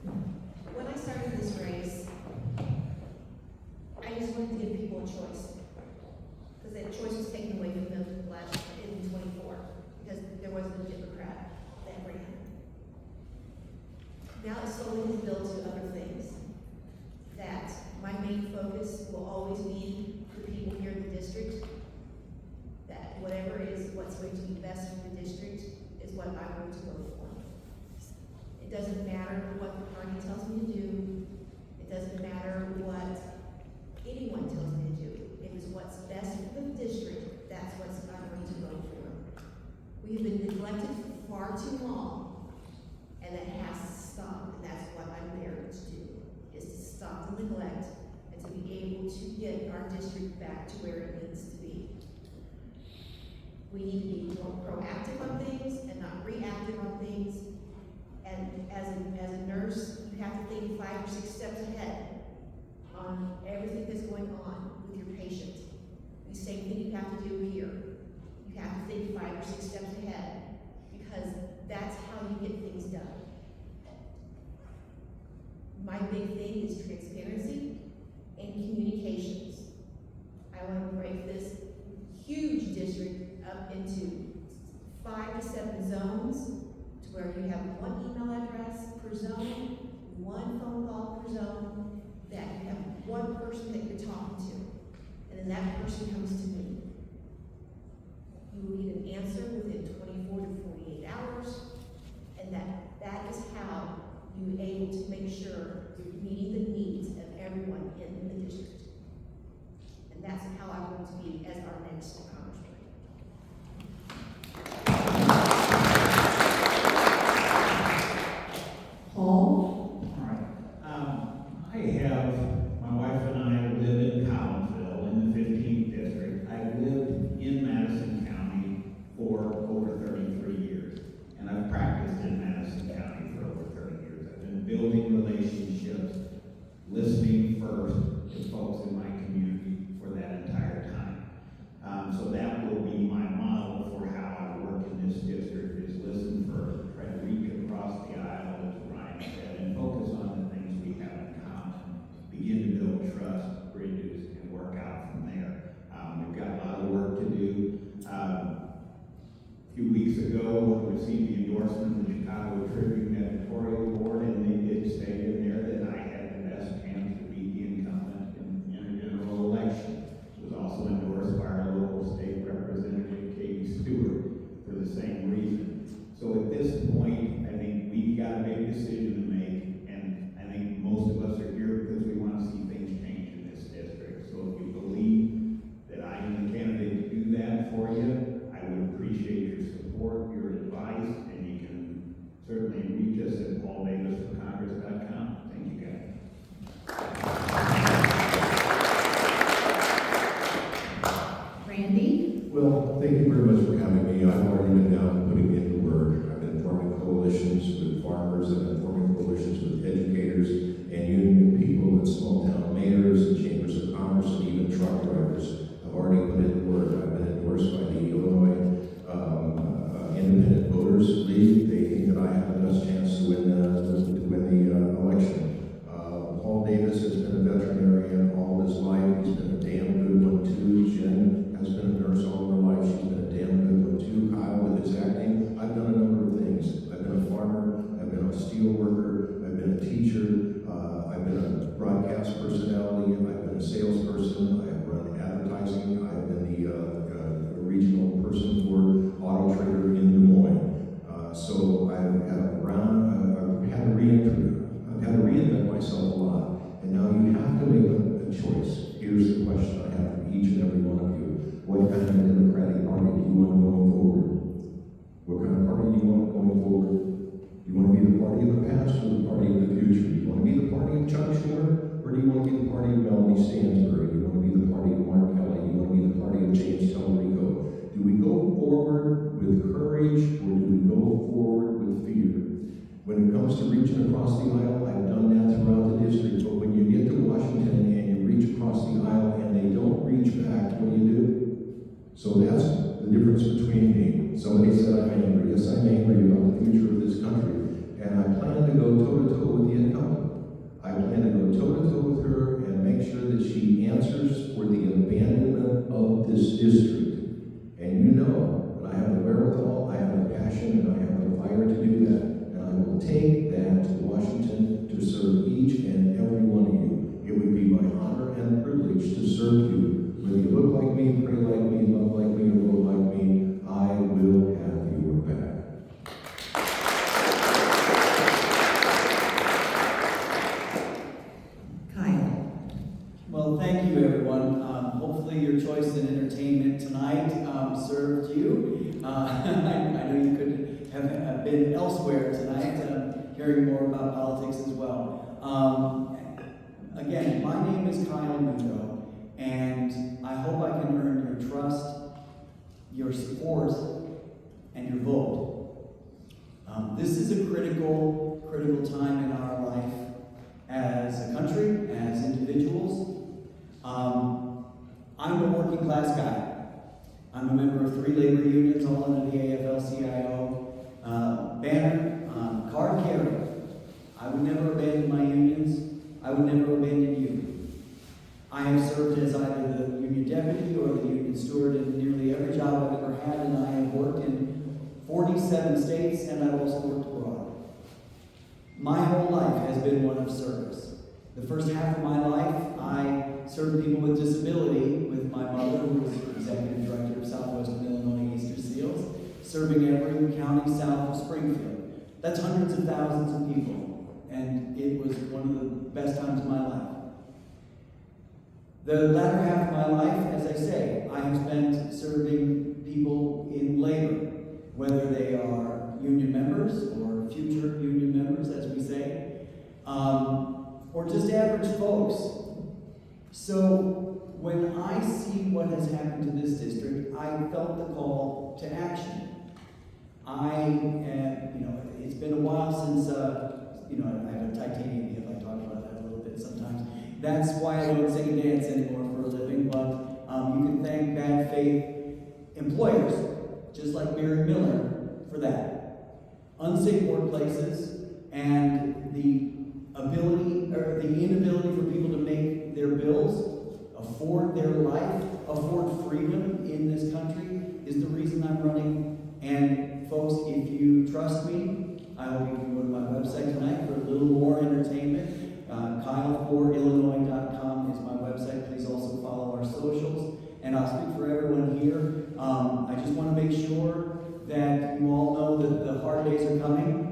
choice was taken away from them last in 24 because there wasn't a Democrat that ran. Now it slowly has built to other things. That my main focus will always be the people here in the district. That whatever is what's going to be best for the district is what I'm going to vote for. It doesn't matter what the party tells me to do. It doesn't matter what anyone tells me to do. If it's what's best for the district, that's what I'm going to vote for. We have been neglected for far too long, and that has to stop, and that's what I'm there to do, is to stop the neglect and to be able to get our district back to where it needs to be. We need to be more proactive on things and not reactive on things. And as a nurse, you have to think 5 or 6 steps ahead on everything that's going on with your patient. The same thing you have to do here. You have to think 5 or 6 steps ahead because that's how you get things done. My big thing is transparency and communications. I want to break this huge district up into 5 to 7 zones to where you have 1 email address per zone, 1 phone call per zone, that you have 1 person that you're talking to, and then that person comes to me. You will get an answer within 24 to 48 hours, and that is how you're able to make sure you're meeting the needs of everyone in the district. And that's how I want to be as our next congressman. Paul? All right. My wife and I live in Collinsville in the 15th district. I've lived in Madison County for over 33 years, and I've practiced in Madison County for over 30 years. I've been building relationships, listening first to folks in my community for that entire time. So that will be my model for how I work in this district, is listen first, try to reach across the aisle, as Ryan said, and focus on the things we have in common, begin to build trust, bridges, and work out from there. We've got a lot of work to do. A few weeks ago, we received the endorsement of the Chicago Tribune Editorial Award, and they did state in there that I had the best chance to beat the incumbent in a general election. It was also endorsed by our local state representative, Katie Stewart, for the same reason. So at this point, I think we've got a big decision to make, and I think most of us are here because we want to see things change in this district. So if you believe that I am the candidate to do that for you, I would appreciate your support, your advice, and you can certainly reach us at pauldavisforcongress.com. Thank you, guys. Randy? Well, thank you very much for having me. I've already been down putting in the work. I've been forming coalitions with farmers, I've been forming coalitions with educators and union people and small town mayors and chambers of commerce and even truck drivers. I've already put in the work. I've been endorsed by the Illinois Independent Voters League. They think that I have the best chance to win the election. Paul Davis has been a veterinarian all his life. He's been a damn good one too. Jen has been a nurse all her life. She's been a damn good one too. Kyle with his acting. I've done a number of things. I've been a farmer. I've been a steel worker. I've been a teacher. I've been a broadcast personality. I've been a salesperson. I've run advertising. I've been the regional person for Auto Trader in Des Moines. So I've had to reinvent myself a lot. And now you have to make a choice. Here's the question I have for each and every one of you. What kind of Democratic Party do you want going forward? What kind of party do you want going forward? Do you want to be the party of the past or the party of the future? Do you want to be the party of Chuck Schumer? Or do you want to be the party of Melanie Stansbury? Do you want to be the party of Mark Kelly? Do you want to be the party of James Tellerico? Do we go forward with courage or do we go forward with fear? When it comes to reaching across the aisle, I've done that throughout the district, but when you get to Washington and you reach across the aisle and they don't reach back, what do? So that's the difference between me. Somebody said I'm angry. Yes, I'm angry about the future of this country. And I plan to go toe-to-toe with the incumbent. I plan to go toe-to-toe with her and make sure that she answers for the abandonment of this district. And you know that I have the wherewithal, I have the passion, and I have the fire to do that. And I will take that to Washington to serve each and every one of you. It would be my honor and privilege to serve you. Whether you look like me, pray like me, love like me, or vote like me, I will have your back. Kyle. Well, thank you, everyone. Hopefully your choice in entertainment tonight served you. I know you could have been elsewhere tonight, hearing more about politics as well. Again, my name is Kyle Muto, and I hope I can earn your trust, your support, and your vote. This is a critical time in our life as a country, as individuals. I'm a working class guy. I'm a member of 3 labor unions, all under the AFL-CIO banner, card carrier. I would never abandon my unions. I would never abandon you. I have served as either the union deputy or the union steward in nearly every job I've ever had, and I have worked in 47 states, and I've also worked abroad. My whole life has been one of service. The first half of my life, I served people with disability with my mother, who was executive director of Southwestern Illinois Easter Seals, serving every county south of Springfield. That's hundreds of thousands of people, and it was one of the best times of my life. The latter half of my life, as I say, I have spent serving people in labor, whether they are union members or future union members, as we say, or just average folks. So when I see what has happened to this district, I felt the call to action. It's been a while since, I have a titanium hip. I talk about that a little bit sometimes. That's why I don't sing and dance anymore for a living, but you can thank bad faith employers, just like Mary Miller, for that. Unsafe workplaces and the inability for people to make their bills, afford their life, afford freedom in this country is the reason I'm running. And folks, if you trust me, I hope you can go to my website tonight for a little more entertainment. Kyle4illinois.com is my website. Please also follow our socials. And I'll speak for everyone here. I just want to make sure that you all know that the hard days are coming.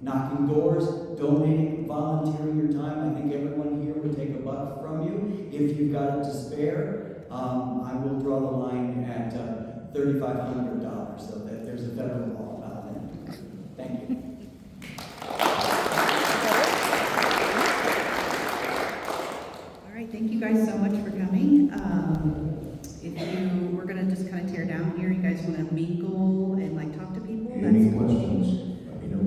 Knocking doors, donating, volunteering your time. I think everyone here would take a buck from you. If you've got it to spare, I will draw the line at $3,500, so that there's a federal law about that. Thank you.